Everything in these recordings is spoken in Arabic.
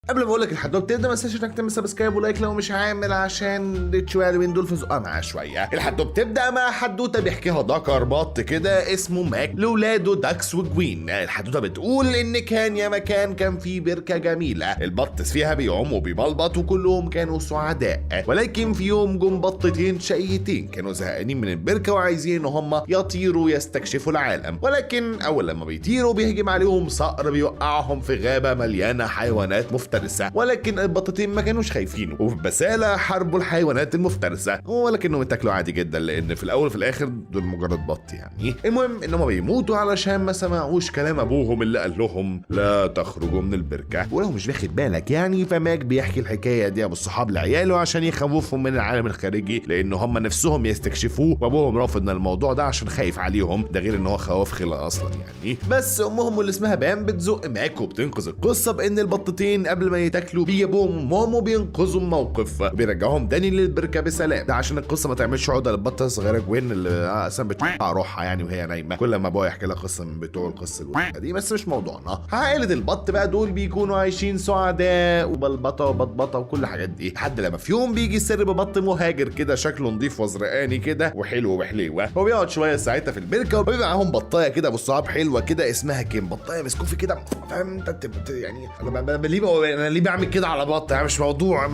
قبل ما اقول لك الحدوته بتبدا ما تنساش انك تعمل سبسكرايب ولايك لو مش عامل، عشان شويه اليومين دول فزقها معاه شويه. الحدوته بتبدا مع حدوته بيحكيها ذكر بط كده اسمه ماك لاولاده داكس وجوين. الحدوته بتقول ان كان يا مكان كان في بركه جميله، البط فيها بيعوم وبيبلبط وكلهم كانوا سعداء، ولكن في يوم جم بطتين شقيتين كانوا زهقانين من البركه وعايزين ان هم يطيروا يستكشفوا العالم، ولكن اول لما بيطيروا بيهجم عليهم صقر بيوقعهم في غابه مليانه حيوانات مفترسه، ولكن البطتين ما كانوش خايفين وفي بساله حاربوا الحيوانات المفترسه، ولكنهم اتاكلوا عادي جدا لان في الاول وفي الاخر دول مجرد بط يعني. المهم انهم بيموتوا علشان ما سمعوش كلام ابوهم اللي قال لهم لا تخرجوا من البركه. ولو مش واخد بالك يعني فماك بيحكي الحكايه دي ابو الصحاب لعياله عشان يخوفهم من العالم الخارجي، لان هم نفسهم يستكشفوه وابوهم رافض من الموضوع ده عشان خايف عليهم، ده غير ان هو خواف خلق اصلا يعني. بس امهم اللي اسمها بام بتزق ماك وبتنقذ القصه بان البطتين قبل ما يتاكلوا بيجيبوهم امهم وبينقذوا الموقف وبيرجعوهم تاني للبركه بسلام، ده عشان القصه ما تعملش عقده للبطه الصغيره جوين اللي اصلا بتقطع روحها يعني وهي نايمه كل ما ابوها يحكي لها قصه من بتوع القصه دي، بس مش موضوعنا. عائله البط بقى دول بيكونوا عايشين سعداء وبلبطه وبطبطه وكل الحاجات دي، لحد لما في يوم بيجي السر ببط مهاجر كده شكله نضيف وازرقاني كده وحلو وحليوه، هو بيقعد شويه ساعتها في البركه وبيبقى معاهم بطايه كده ابو الصحاب حلوه كده اسمها كيم، بطايه مسكوفي كده فاهم انت يعني انا ليه بعمل كده على بط يعني مش موضوع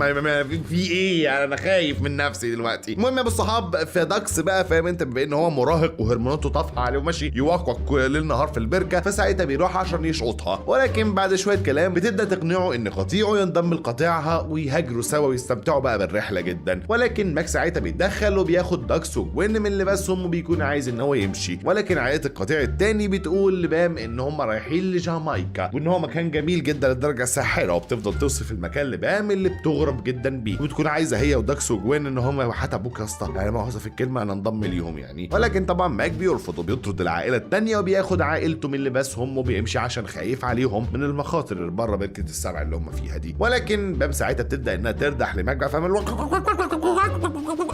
في ايه يعني انا خايف من نفسي دلوقتي. المهم يا ابو الصحاب في داكس بقى فاهم انت بما ان هو مراهق وهرموناته طافحه عليه وماشي يوقوق ليل نهار في البركه، فساعتها بيروح عشان يشقطها، ولكن بعد شويه كلام بتبدا تقنعه ان قطيعه ينضم لقطيعها ويهاجروا سوا ويستمتعوا بقى بالرحله جدا، ولكن ماك ساعتها بيتدخل وبياخد داكس وجوين من لباسهم وبيكون عايز ان هو يمشي، ولكن عائله القطيع التاني بتقول لبام ان هم رايحين لجامايكا وان هو مكان جميل جدا لدرجه ساحره، وبتفضل توصف المكان لبام اللي بتغرب جدا بيه وبتكون عايزه هي وداكس وجوين ان هم حتى ابوك يا اسطى يعني ما في الكلمه انا انضم ليهم يعني، ولكن طبعا ماك بيرفض وبيطرد العائله التانيه وبياخد عائلته من لباسهم وبيمشي عشان خايف عليهم من المخاطر اللي بره بركه السبع اللي هم فيها دي، ولكن بام ساعتها بتبدا انها تردح لماك بقى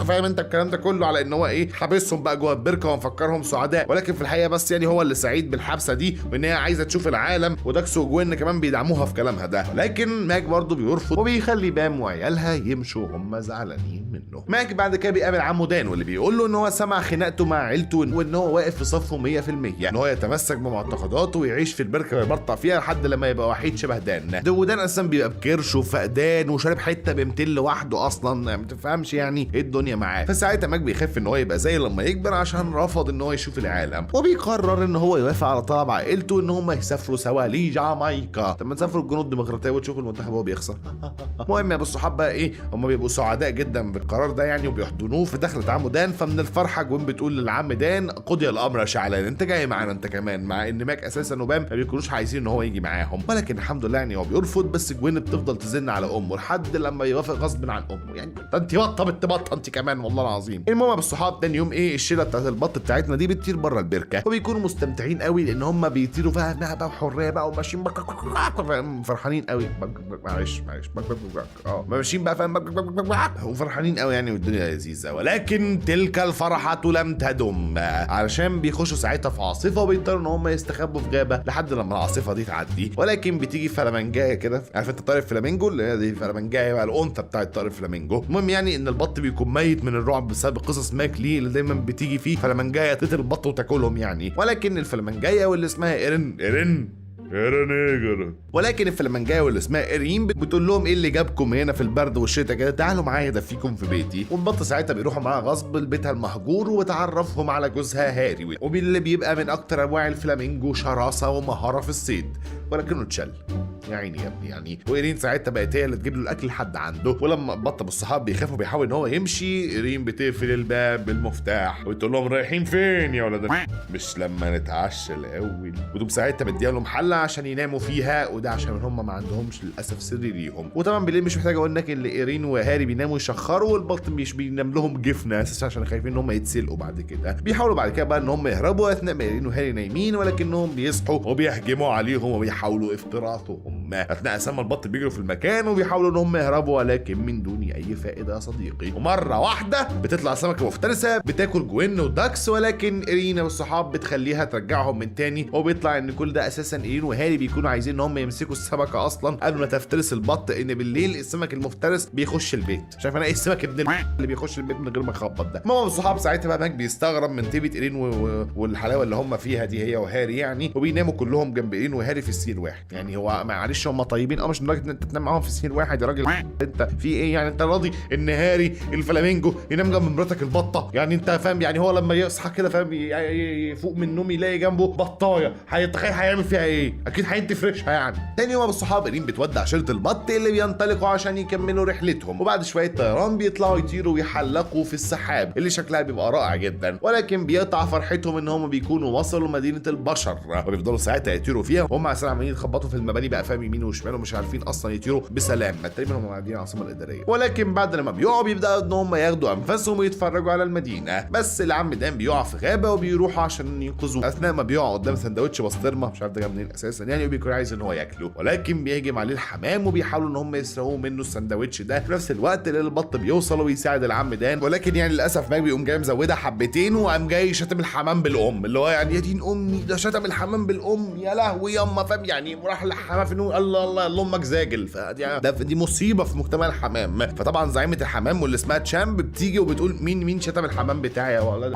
فاهم انت الكلام ده كله على ان هو ايه حابسهم بقى جوه البركه ومفكرهم سعداء، ولكن في الحقيقه بس يعني هو اللي سعيد بالحبسه دي وان هي عايزه تشوف العالم، وداكس وجوين كمان بيدعموها في كلامها ده، لكن ماك برضه بيرفض وبيخلي بام وعيالها يمشوا هم زعلانين منه. ماك بعد كده بيقابل عمه دان واللي بيقول له ان هو سمع خناقته مع عيلته وان هو واقف في صفه 100%، ان هو يتمسك بمعتقداته ويعيش في البركه ويبرطع فيها لحد لما يبقى وحيد شبه دان. ودان اصلا بيبقى بكرش وفقدان وشارب حته ب200 لوحده اصلا ما تفهمش يعني ايه الدنيا معاه، فساعتها ماك بيخاف ان هو يبقى زي لما يكبر عشان رفض ان هو يشوف العالم، وبيقرر ان هو يوافق على طلب عائلته ان هم يسافروا سوا لجامايكا. لما تسافروا الجنود الديمقراطيه وتشوفوا المنتخب وهو بيخسر. المهم يا ابو الصحاب بقى ايه هم بيبقوا سعداء جدا بالقرار ده يعني وبيحضنوه في دخلة عمه دان، فمن الفرحه جوين بتقول للعم دان قضي الامر يا شعلان انت جاي معانا انت كمان، مع ان ماك اساسا وبام ما بيكونوش عايزين ان هو يجي معاهم، ولكن الحمد لله يعني هو بيرفض، بس جوين بتفضل تزن على امه لحد لما يوافق غصب عن امه يعني انت بطه انت كمان والله العظيم. المهم يا ابو الصحاب تاني يوم ايه الشله بتاعت البط بتاعتنا دي بتطير بره البركه وبيكونوا مستمتعين قوي لان هم بيطيروا فيها بقى وحريه بقى وماشيين فرحانين قوي معلش ماشيين بقى فاهم وفرحانين قوي يعني والدنيا لذيذه، ولكن تلك الفرحه لم تدم علشان بيخشوا ساعتها في عاصفه وبيضطروا ان هم يستخبوا في غابه لحد لما العاصفه دي تعدي، ولكن بتيجي فلامنجايه كده عارف انت طائر فلامينجو اللي هي دي فلامنجايه بقى الانثى بتاعت طائر فلامينجو. المهم يعني ان البط بيكون ميت من الرعب بسبب قصص ماك ليه اللي دايما بتيجي فيه فلامنجايه تقتل البط وتاكلهم يعني، ولكن الفلامنجايه واللي اسمها ايرين ولكن الفلامنجايه واللي اسمها ايرين بتقول لهم ايه اللي جابكم هنا في البرد والشتاء كده تعالوا معايا ادفيكم في بيتي، والبط ساعتها بيروحوا معاها غصب لبيتها المهجور وتعرفهم على جوزها هاري واللي بيبقى من اكتر انواع الفلامينجو شراسه ومهاره في الصيد، ولكنه اتشل يا عيني يا ابني يعني، وايرين ساعتها بقت هي اللي تجيب له الاكل لحد عنده، ولما البط بالصحاب بيخافوا بيحاول ان هو يمشي ايرين بتقفل الباب بالمفتاح وتقول لهم رايحين فين يا ولد مش لما نتعشى الاول، وتقوم ساعتها مديها لهم حله عشان يناموا فيها، وده عشان هم ما عندهمش للاسف سرير ليهم، وطبعا بالليل مش محتاج اقول لك ان ايرين وهاري بيناموا يشخروا والبط مش بينام لهم جفنه اساسا عشان خايفين ان هم يتسلقوا بعد كده، بيحاولوا بعد كده بقى ان هم يهربوا اثناء ما ايرين وهاري نايمين، ولكنهم بيصحوا وبيهجموا عليهم وبيحاولوا افتراسهم اثناء سما البط بيجروا في المكان وبيحاولوا ان هم يهربوا، ولكن من دون اي فائده يا صديقي. ومره واحده بتطلع سمكه مفترسه بتاكل جوين وداكس، ولكن إيرين والصحاب بتخليها ترجعهم من تاني، وبيطلع ان كل ده اساسا إيرين وهاري بيكونوا عايزين ان هم يمسكوا السمكه اصلا قبل ما تفترس البط، ان بالليل السمك المفترس بيخش البيت. شايف انا ايه السمك ابن اللي بيخش البيت من غير ما يخبط ده؟ ماما والصحاب ساعتها بقى ماك بيستغرب من طيبه إيرين والحلاوه اللي هم فيها دي هي وهاري يعني، وبيناموا كلهم جنب إيرين وهاري في سرير واحد. يعني هو معلش هم طيبين مش لدرجه ان انت تنام معاهم في سرير واحد يا راجل، انت في ايه يعني؟ انت راضي ان هاري الفلامينجو ينام جنب مراتك البطه؟ يعني انت فاهم؟ يعني هو لما يصحى كده فاهم يفوق من النوم يلاقي جنبه بطايه، هيتخيل هيعمل فيها ايه؟ اكيد هينتفرشها يعني. تاني يوم الصحاب إيرين بتودع شيرة البط اللي بينطلقوا عشان يكملوا رحلتهم، وبعد شويه طيران بيطلعوا يطيروا ويحلقوا في السحاب اللي شكلها بيبقى رائع جدا، ولكن بيقطع فرحتهم ان هم بيكونوا وصلوا مدينه البشر، وبيفضلوا ساعتها يطيروا فيها وهم عشان عمالين يخبطوا في المباني بقى فاهم يمين وشمال ومش عارفين اصلا يطيروا بسلام. تقريبا هم قاعدين العاصمه الاداريه، ولكن بعد لما بيقعوا بيبداوا ان هم ياخدوا انفاسهم ويتفرجوا على المدينه. بس العم دان بيقع في غابه وبيروحوا عشان ينقذوه، اثناء ما بيقع قدام سندوتش بسطرمه مش عارف ده جاي منين اساسا يعني، وبيكون عايز ان هو ياكله، ولكن بيهجم عليه الحمام وبيحاولوا ان هم يسرقوا منه السندوتش ده في نفس الوقت اللي البط بيوصل ويساعد العم دان. ولكن يعني للاسف ماك بيقوم جاي مزودها حبتين وقام جاي شتم الحمام بالام، اللي هو يعني يا دين امي ده شتم الحمام بالام، يا لهوي ياما فاهم يعني، راح الحمام في نور الله الله الله امك زاجل. دي مصيبه في مجتمع الحمام. فطبعا زعيمه الحمام واللي اسمها تشامب بتيجي وبتقول مين شتم الحمام بتاعي يا ولد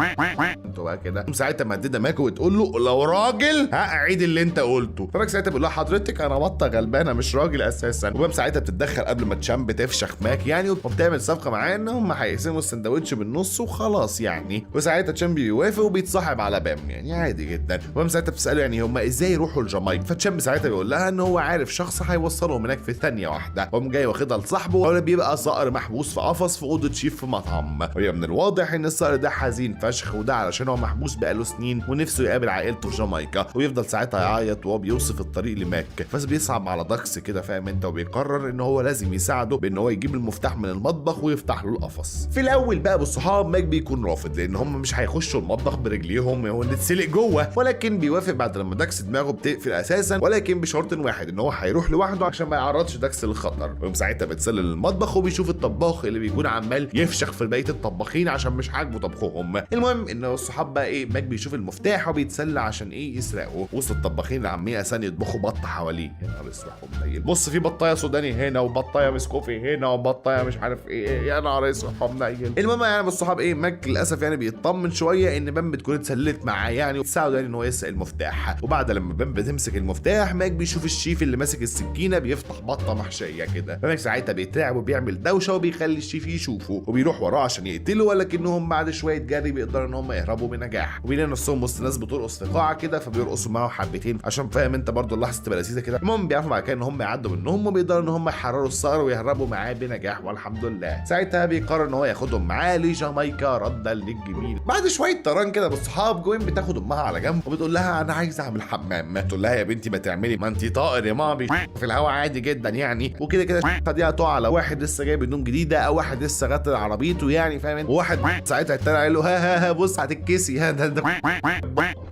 انتوا بقى كده. ساعتها مهدده ماكو وتقول له لو راجل هعيد اللي انت قلته. فماك ساعتها بيقول لها حضرتك انا بطه غلبانه مش راجل اساسا، وبام ساعتها بتتدخل قبل ما تشامب تفشخ ماك يعني، وبتعمل صفقه معاه ان هم هيقسموا السندوتش بالنص وخلاص يعني. وساعتها تشامب بيوافق وبيتصاحب على بام يعني عادي جدا. وبام ساعتها بتساله يعني هم ازاي يروحوا لجامايكا، فتشامب ساعتها بيقول لها ان هو عارف شخص هيوصلهم هناك في ثانيه واحده، وقام جاي واخدها لصاحبه، ولا بيبقى صقر محبوس في قفص في اوضه شيف في مطعم. وهي من الواضح ان الصقر ده حزين فشخ، وده علشان هو محبوس بقاله سنين ونفسه يقابل عائلته في جامايكا، ويفضل ساعتها يعيط وهو بيوصف الطريق لماك. بس بيصعب على داكس كده فاهم انت، وبيقرر ان هو لازم يساعده بان هو يجيب المفتاح من المطبخ ويفتح له القفص. في الاول بقى بالصحاب ماك بيكون رافض لان هم مش هيخشوا المطبخ برجليهم ونتسلق جوه، ولكن بيوافق بعد لما داكس دماغه بتقفل اساسا، ولكن بشرط واحد ان هو هيروح لوحده عشان ما يعرضش داكس للخطر. ويوم ساعتها بتسلل المطبخ وبيشوف الطباخ اللي بيكون عمال يفشخ في بقيه الطباخين عشان مش عاجبه طبخهم. المهم ان الصحاب بقى ايه ماك بيشوف المفتاح وبيتسلى عشان ايه يسرقه وسط الطباخين اللي عمالين اساسا يطبخوا بط حواليه. يا نهار اسود ومنيل، بص في بطايه سوداني هنا وبطايه مسكوفي هنا وبطايه مش عارف ايه، يا نهار اسود ومنيل. المهم يعني بالصحاب ايه ماك للاسف يعني بيطمن شويه ان بام بتكون اتسلت معاه يعني وتساعده يعني ان هو يسرق المفتاح. وبعد لما بام بتمسك المفتاح ماك بيشوف الشيف اللي ماسك السكينه بيفتح بطه محشيه كده، فماك ساعتها بيترعب وبيعمل دوشه وبيخلي الشيف يشوفه وبيروح وراه عشان يقتله، ولكنهم بعد شويه جري بيقدروا ان هم يهربوا بنجاح، وبيلاقوا نفسهم وسط ناس بترقص في قاعه كده فبيرقصوا معاهم حبتين عشان فاهم انت برضو اللحظه تبقى لذيذه كده. المهم بيعرفوا بعد كده ان هم يعدوا منهم وبيقدروا ان هم يحرروا الصقر ويهربوا معاه بنجاح والحمد لله. ساعتها بيقرر ان هو ياخدهم معاه لجامايكا ردا للجميل. بعد شويه طيران كده بالصحاب جوين بتاخد امها على جنب وبتقول لها انا عايزه اعمل حمام. تقول لها يا بنتي ما تعملي، ما انت طائر يا مامي في الهواء عادي جدا يعني، وكده كده دي هتقع على واحد لسه جايب هدوم جديده او واحد لسه غاتل عربيته يعني فاهم، وواحد ساعتها اتريق قال له ها بص هتتكسي ها ده.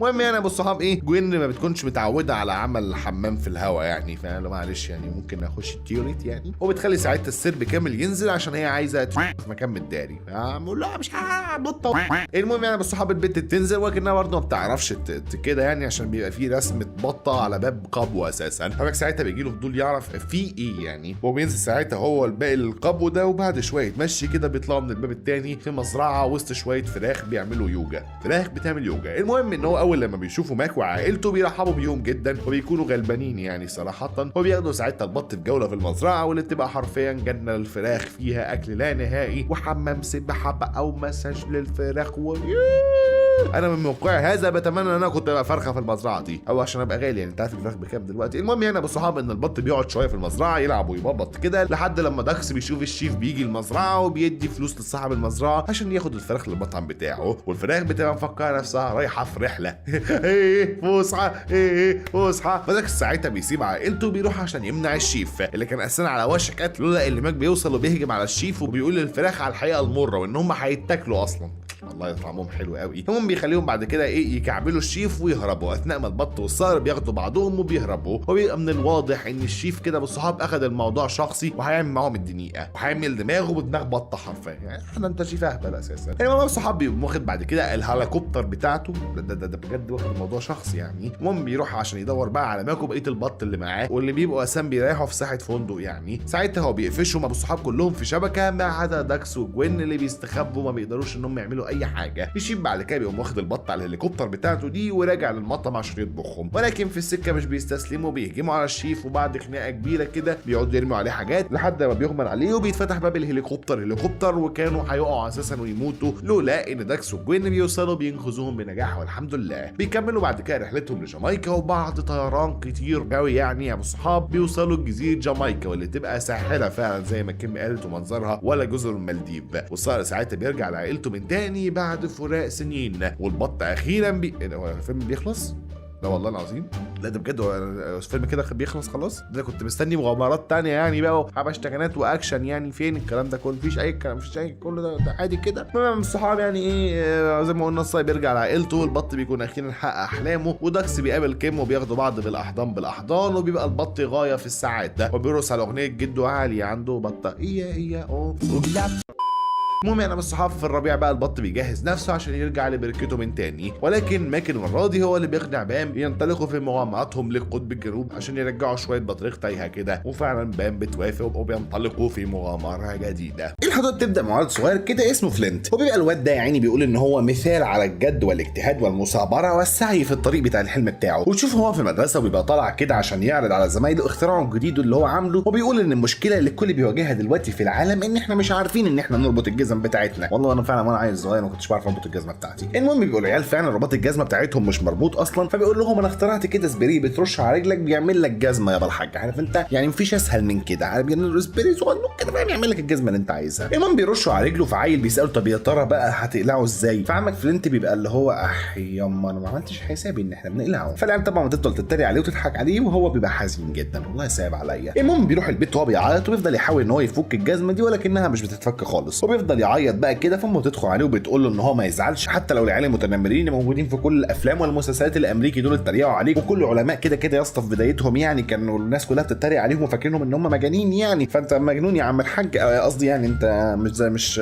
المهم يعني ابو الصحاب ايه جوين ما بتكونش متعوده على عمل الحمام في الهواء يعني، فقال له معلش يعني ممكن اخش التيوريت يعني، وبتخلي ساعتها السرب كامل ينزل عشان هي عايزه في مكان متداري. بقول لا مش بطه. المهم يعني ابو الصحاب البنت تنزل ولكنها برضه ما بتعرفش كده يعني عشان بيبقى في رسمه بطه على باب قبو اساسا. فباك ساعتها بيجي له فضول يعرف في ايه يعني، وبينزل ساعتها هو الباقي القبو ده، وبعد شويه مشي كده بيطلعوا من الباب الثاني في مزرعه وسط شويه فراخ بيعملوا يوجا، فراخ بتعمل يوجا. المهم ان هو اول لما بيشوفوا ماك وعائلته بيرحبوا بيهم جدا وبيكونوا غلبانين يعني صراحه، وبياخدوا ساعتها البط في جوله في المزرعه واللي بتبقى حرفيا جنه للفراخ فيها اكل لا نهائي وحمام سباحه بقى ومساج للفراخ انا من موقعي هذا بتمنى ان انا كنت ابقى فرخه في المزرعه دي او عشان ابقى غالي يعني، انت عارف الفراخ بكام دلوقتي. المهم يعني بالصحاب ان البط بيقعد شويه في المزرعه يلعب ويببط كده لحد لما داكس بيشوف الشيف بيجي المزرعه وبيدي فلوس لصاحب المزرعه عشان ياخد الفراخ للمطعم بتاعه، والفراخ بتبقى مفكره نفسها رايحه في رحله ايه فسحه ايه فسحه. فداكس ساعتها بيسيب عائلته وبيروح عشان يمنع الشيف اللي كان اساسا على وشك قتل، لولا اللي ماك بيوصل وبيهجم على الشيف وبيقول للفراخ على الحقيقه المره وان هم هيتاكلوا اصلا. والله طعمهم حلو قوي. هم بيخليهم بعد كده ايه يكعبلوا الشيف ويهربوا، اثناء ما البط والصقر بياخدوا بعضهم وبيهربوا. وبيبقى من الواضح ان الشيف كده بالصحاب اخذ الموضوع شخصي وهيعمل معاهم الدنيئه وهيعمل دماغه بدماغ بطه حرفيا. يعني احنا انت شيف اهبل اساسا. المهم الصحاب بيقوم واخد بعد كده الهليكوبتر بتاعته، ده بجد واخد الموضوع شخصي يعني. المهم بيروح عشان يدور بقى على ماكو بقيه البط اللي معاه واللي بيبقوا اساسا بيريحوا في ساحه فندق يعني. ساعتها هو بيقفشهم ابو الصحاب كلهم في شبكه ما عدا داكس وجوين اللي بيستخبوا ما بيقدروش انهم يعملوا اي حاجه. الشيف بعد كده بيقوم واخد البط على الهليكوبتر بتاعته دي وراجع للمطعم عشان يطبخهم، ولكن في السكه مش بيستسلموا، بيهجموا على الشيف وبعد خناقه كبيره كده بيقعدوا يرموا عليه حاجات لحد ما بيغمى عليه وبيتفتح باب الهليكوبتر وكانوا هيقعوا اساسا ويموتوا لولا ان داكس وجوين بيوصلوا بينقذوهم بنجاح والحمد لله. بيكملوا بعد كده رحلتهم لجامايكا وبعد طيران كتير قوي يعني يا ابو الصحاب بيوصلوا لجزيره جامايكا واللي تبقى ساحره فعلا زي ما كيم قالت ومنظرها ولا جزر المالديف. والصقر ساعتها بيرجع لعائلته من تاني بعد فراق سنين، والبط اخيرا هو الفيلم بيخلص؟ لا والله العظيم لا ده بجد الفيلم كده بيخلص خلاص. ده كنت مستني مغامرات تانية يعني بقى وحبشتكنات واكشن يعني. فين الكلام ده كله؟ مفيش اي كلام، مفيش اي كل ده عادي كده. المهم الصحاب يعني ايه زي ما قلنا الصايب بيرجع لعائلته والبط بيكون اخيرا حقق احلامه وداكس بيقابل كيم وبياخدوا بعض بالاحضان وبيبقى البط غايه في السعاده وبيرقص على اغنيه جده عالي عنده بطه ايه المهم انا بالصحاب في الربيع بقى البط بيجهز نفسه عشان يرجع لبركته من تاني، ولكن ماكن المره دي هو اللي بيقنع بام ينطلقوا في مغامراتهم لقطب الجنوب عشان يرجعوا شويه بطريق تايهه كده. وفعلا بام بتوافق وبينطلقوا في مغامره جديده. الحدود تبدا مع ولد صغير كده اسمه فلينت، وبيبقى الواد ده يعني بيقول ان هو مثال على الجد والاجتهاد والمثابره والسعي في الطريق بتاع الحلم بتاعه. وتشوف هو في المدرسه وبيبقى طالع كده عشان يعرض على زمايله اختراعه الجديد اللي هو عامله، وبيقول ان المشكله اللي الكل بيواجهها دلوقتي في العالم ان احنا مش عارفين ان احنا نربط الجزم بتاعتنا. والله انا فعلا وانا عيل صغير ما كنتش بعرف اربط الجزمه بتاعتي. المهم بيبقوا العيال فعلا رباط الجزمه بتاعتهم مش مربوط اصلا، فبيقول لهم انا اخترعت كده سبراي بترش على رجلك بيعمل لك جزمه يا بالحاج. عارف انت يعني مفيش اسهل من كده. عارف يعني سبراي صغير كده فاهم يعمل لك الجزمه اللي انت عايزها. المهم بيرشوا على رجله فعيل بيساله طب يا ترى بقى هتقلعه ازاي؟ فعمك فلينت بيبقى اللي هو ياما انا ما عملتش حسابي ان احنا بنقلعه. فالعيال طبعا بتفضل تتريق عليه وتضحك عليه وهو بيبقى حزين جدا والله سايب عليا. المهم بيروح البيت وهو بيعيط وبيفضل يحاول ان هو يفك الجزمه دي ولكنها مش بتتفك خالص وبيفضل يعيط بقى كده. فامه تدخل عليه وبتقول له ان هو ما يزعلش حتى لو العيال المتنمرين موجودين في كل الافلام والمسلسلات الامريكي دول اتريقوا عليه وكل علماء كده كده يا اسطى في بدايتهم يعني كانوا الناس كلها بتتريق عليهم وفاكرينهم ان هم مجانين يعني. فانت مجنون يا عم الحاج قصدي يعني انت مش زي مش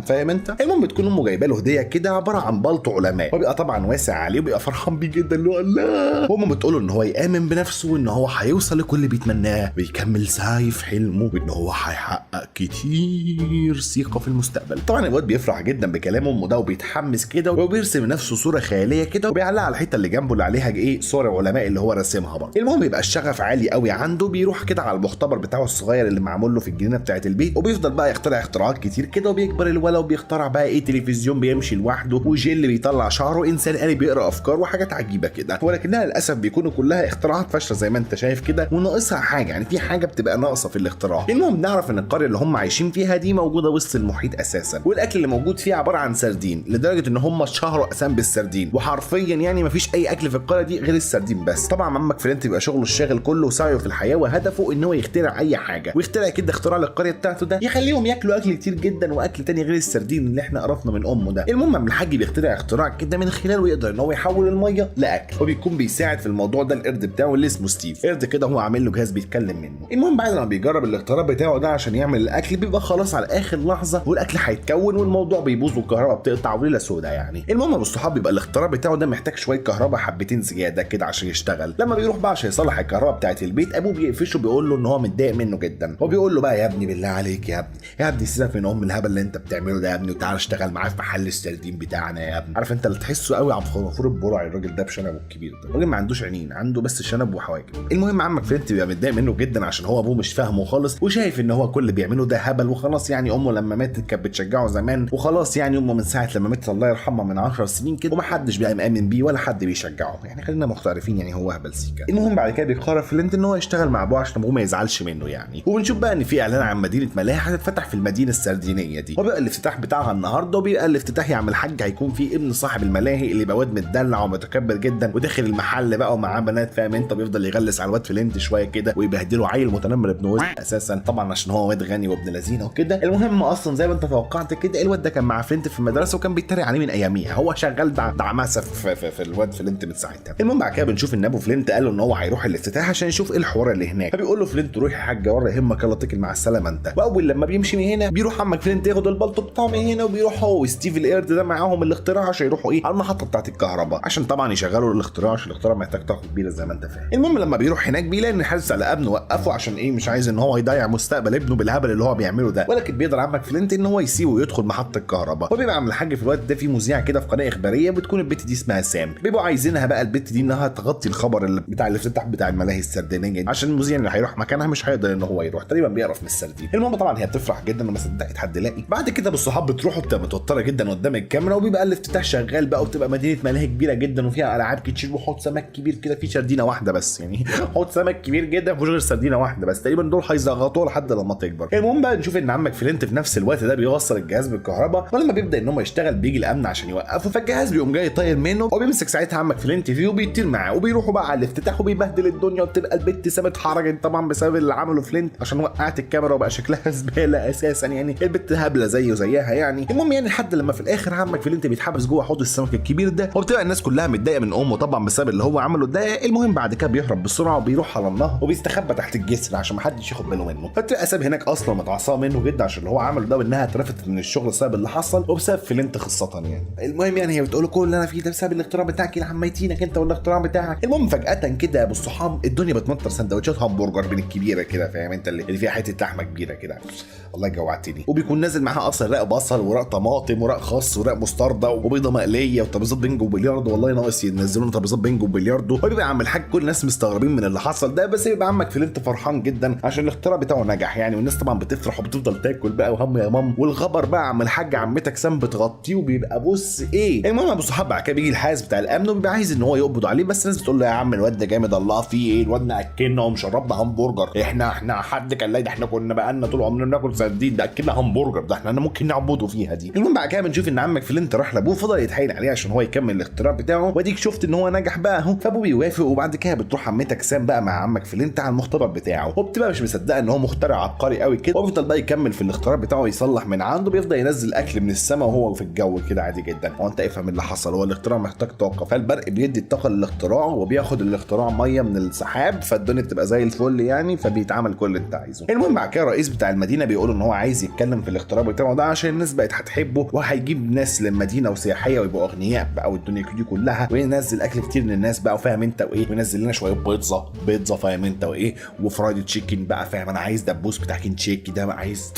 فاهم انت. المهم بتكون امه جايبه له هديه كده عباره عن بلطو علماء وبيبقى طبعا واسع عليه وبيبقى فرحان بيه جدا اللي هو الله. وامه بتقول له ان هو يامن بنفسه وان هو هيوصل لكل اللي بيتمناه ويكمل سعي في حلمه وان هو هيحقق كتير ثقه في المستقبل. طبعا الواد بيفرح جدا بكلام امه ده وبيتحمس كده وبيرسم لنفسه صوره خياليه كده وبيعلقها على الحته اللي جنبه اللي عليها ايه صور العلماء اللي هو راسمها برضه. المهم يبقى الشغف عالي قوي عنده. بيروح كده على المختبر بتاعه الصغير اللي معمول له في الجنينه بتاعه البيت وبيفضل بقى يخترع اختراعات كتير كده وبيكبر الولد وبيخترع بقى ايه تلفزيون بيمشي لوحده وجيل بيطلع شعره انسان آلي بيقرا افكار وحاجات عجيبه كده. ولكنها للاسف بيكونوا كلها اختراعات فاشله زي ما انت شايف كده وناقصها حاجه يعني في حاجه بتبقى ناقصه في الاختراع. المهم نعرف ان القريه اللي هم عايشين فيها دي موجوده وسط المحيط اساسا والاكل اللي موجود فيها عباره عن سردين لدرجه ان هم اتشهروا اساسا بالسردين وحرفيا يعني مفيش اي اكل في القريه دي غير السردين بس. طبعا عمك فلينت بيبقى شغله الشاغل كله وسعيه في الحياه وهدفه ان هو يخترع اي حاجه ويخترع كده اختراع للقريه بتاعته ده يخليهم ياكلوا اكل كتير جدا واكل تاني غير السردين اللي احنا قرفنا من امه ده. المهم الحاج بيخترع اختراع كده من خلاله يقدر ان هو يحول الميه لاكل وبيكون بيساعد في الموضوع ده القرد بتاعه اللي اسمه ستيف. قرد كده هو عامل له جهاز بيتكلم منه. المهم بعد ما بيجرب الاختراع بتاعه ده عشان يعمل الاكل بيبقى خلاص على اخر لحظه والاكل هيتكون والموضوع بيبوظ والكهرباء بتقطع وليله سودا يعني. المهم ابو الصحاب بيبقى الاختراع بتاعه ده محتاج شويه كهرباء حبتين زياده كده عشان يشتغل. لما بيروح بقى عشان يصلح الكهرباء بتاعه البيت ابوه بيقفشه بيقول له ان هو متضايق منه جدا وبيقول له بقى يا ابني بالله عليك يا ابني سيبك من الهبل اللي انت بتعمله ده يا ابني وتعالى اشتغل معاه في محل السردين بتاعنا يا ابني. عارف انت اللي تحسه قوي عبد الغفور البرعي الراجل ده بشنبه الكبير ده. الراجل ما عندوش عينين عنده بس شنب وحواجب. المهم عمك فلينت بيبقى متضايق منه جدا عشان هو ابوه مش فاهمه خالص وشايف ان هو كل اللي بيعمله ده هبل وخلاص يعني. امه لما ماتت كانت بتشجعه زمان وخلاص يعني امه من ساعه لما ماتت الله يرحمها من 10 سنين كده ومحدش بقى مآمن بيه ولا حد بيشجعه يعني. خلينا مختلفين يعني هو هبل سيكا. المهم بعد كده بيقرر فلينت ان هو يشتغل مع ابوه عشان ابوه ما يزعلش منه يعني. وبنشوف بقى ان في اعلان عن مدينه ملاهي هتتفتح في المدينه السردينيه دي وبقى الافتتاح بتاعها النهارده وبيبقى الافتتاح يا عم الحاج هيكون فيه ابن صاحب الملاهي اللي يبقى واد متدلع ومتكبر جدا وداخل المحل بقى ومعاه بنات فاهم انت بيفضل يغلس على الواد فلينت شويه كده ويبهدله عيل متنمر ابن وز اساسا طبعا عشان هو واد غني وابن لذينه وكده. المهم اصلا زي ما ما انت توقعت كده الواد ده كان مع فلنت في المدرسه وكان بيتريق عليه من اياميها، هو شغال دعماسه في الواد فلنت من ساعتها. المهم بعد كده بنشوف ان ابو فلنت قال له ان هو هيروح الافتتاح عشان يشوف ايه الحوار اللي هناك، فبيقول له فلنت روح يا حاج ورا يهمك يلا اتكل مع السلامه انت. واول لما بيمشي من هنا بيروح عمك فلنت ياخد البلطو بتاعه من هنا وبيروح هو وستيف الايرد ده معاهم الاختراع عشان يروحوا ايه على المحطه بتاعه الكهرباء عشان طبعا يشغلوا الاختراع عشان الاختراع محتاج طاقه كبيره زي ما انت فاهم. المهم لما بيروح هناك بيلاقي ان الحارس على ابنه وقفه عشان ايه مش عايز ان هو يضيع مستقبل ابنه بالهبل اللي هو بيعمله ده، ولكن بيقدر عمك فلنت ان هو يسيبه ويدخل محطه الكهرباء. وبيبقى عم الحاج في الوقت ده في مذيع كده في قناه اخباريه بتكون البت دي اسمها سام، بيبقوا عايزينها بقى البت دي انها تغطي الخبر اللي بتاع الافتتاح بتاع الملاهي السردينيه دي عشان المذيع اللي هيروح مكانها مش هيقدر ان هو يروح، تقريبا بيقرف من السردين. المهم طبعا هي بتفرح جدا وما صدقت حد لاقي. بعد كده بالصحاب بتروحوا بتبقى متوتره جدا قدام الكاميرا وبيبقى الافتتاح شغال بقى وبتبقى مدينه ملاهي كبيره جدا وفيها العاب كتير وحوض سمك كبير كده في سردينه واحده بس، يعني حوض سمك كبير جدا مفيش غير سردينه واحده بس، تقريبا دول هيزغطوه لحد لما تكبر. المهم بقى نشوف ان عمك فلنت في نفس الوقت ده بيوصل الجهاز بالكهرباء، ولما بيبدا ان هو يشتغل بيجي الامن عشان يوقفه، فالجهاز بيقوم جاي طاير منه وبيمسك ساعتها عمك فلنت فيه وبيطير معاه وبيروحوا بقى على الافتتاح وبيبهدل الدنيا وبتبقى البت سابت حرجت طبعا بسبب اللي عمله فلنت عشان وقعت الكاميرا وبقى شكلها زباله اساسا، يعني البت هبله زيه زيها يعني. المهم يعني لحد لما في الاخر عمك فلنت بيتحبس جوه حوض السمك الكبير ده وبتبقى الناس كلها متضايقه من امه طبعا بسبب اللي هو عمله ده. المهم بعد كده بيهرب بسرعه وبيروح على النهر وبيستخبى تحت الجسر عشان ما حدش ياخد باله منه، فتبقى ساب هناك اصلا متعصبه منه جدا عشان اللي هو عمله ده وانها اترفدت من الشغل بسبب اللي حصل وبسبب فلنت خاصه يعني. المهم يعني هي بتقول له كل اللي انا فيه ده بسبب الاختراع بتاعك يا عميتينك انت والاختراع بتاعك. المهم فجاه كده يا ابو الصحاب الدنيا بتمطر سندوتشات همبرجر من الكبيره كده فاهم انت اللي فيها حته لحمه كبيره كده، الله جوعتني، وبيكون نازل معاها اصلا رق بصل ورق طماطم ورق خس ورق مستردة وبيضه مقليه وترابيزات بينجو وبلياردو، والله ناقص ينزلوا لنا ترابيزات بينجو وبلياردو. وبيبقى عم الحاج كل الناس مستغربين من اللي حصل ده، بس بيبقى عمك فلنت فرحان جدا عشان الاختراع بتاعه نجح يعني، والناس طبعا بتفرح وبتفضل تاكل بقى وهم يا مام، والخبر بقى عم الحاج عمتك سام بتغطيه وبيبقى بص ايه. المهم ابو صحاب بعد كده بيجي الحارس بتاع الامن وبيبقى عايز ان هو يقبض عليه، بس الناس بتقول له يا عم الواد ده جامد الله فيه ايه، الواد اكلنا ومشربنا همبرجر، احنا حد كان لا ده احنا كنا بقالنا طول عمرنا ناكل سردين، ده اكلنا همبرجر، ده احنا ممكن نعبده فيها دي. المهم بعد كده بنشوف ان عمك فلنت راح لابوه فضل يتحايل عليه عشان هو يكمل الاختراع بتاعه، واديك شفت ان هو نجح بقى اهو، فابوه بيوافق. وبعد كده بتروح عمتك سام بقى مع عمك فلنت على المختبر بتاعه وبتبقى مش مصدقه ان هو مخترع عبقري قوي كده، وبيفضل بقى يكمل في الاختراع بتاعه يصلح من عنده، بيفضل ينزل اكل من السماء وهو في الجو كده عادي جدا. هو انت افهم اللي حصل، هو الاختراع محتاج طاقه فالبرق بيدي الطاقه للاختراع وبياخد الاختراع ميه من السحاب فالدنيا بتبقى زي الفل يعني، فبيتعمل كل اللي انت عايزه. المهم بعد كده الرئيس بتاع المدينه بيقول ان هو عايز يتكلم في الاختراع بتاعه ده عشان الناس بقت هتحبه وهيجيب ناس للمدينه وسياحيه ويبقوا اغنياء بقى والدنيا دي كلها، وينزل اكل كتير للناس بقى وفاهم انت وايه، وينزل لنا شويه بيتزا فاهم انت وايه، وفرايد تشيكن بقى فاهم، انا عايز دبوس بتاع كنتشيكي ده عايز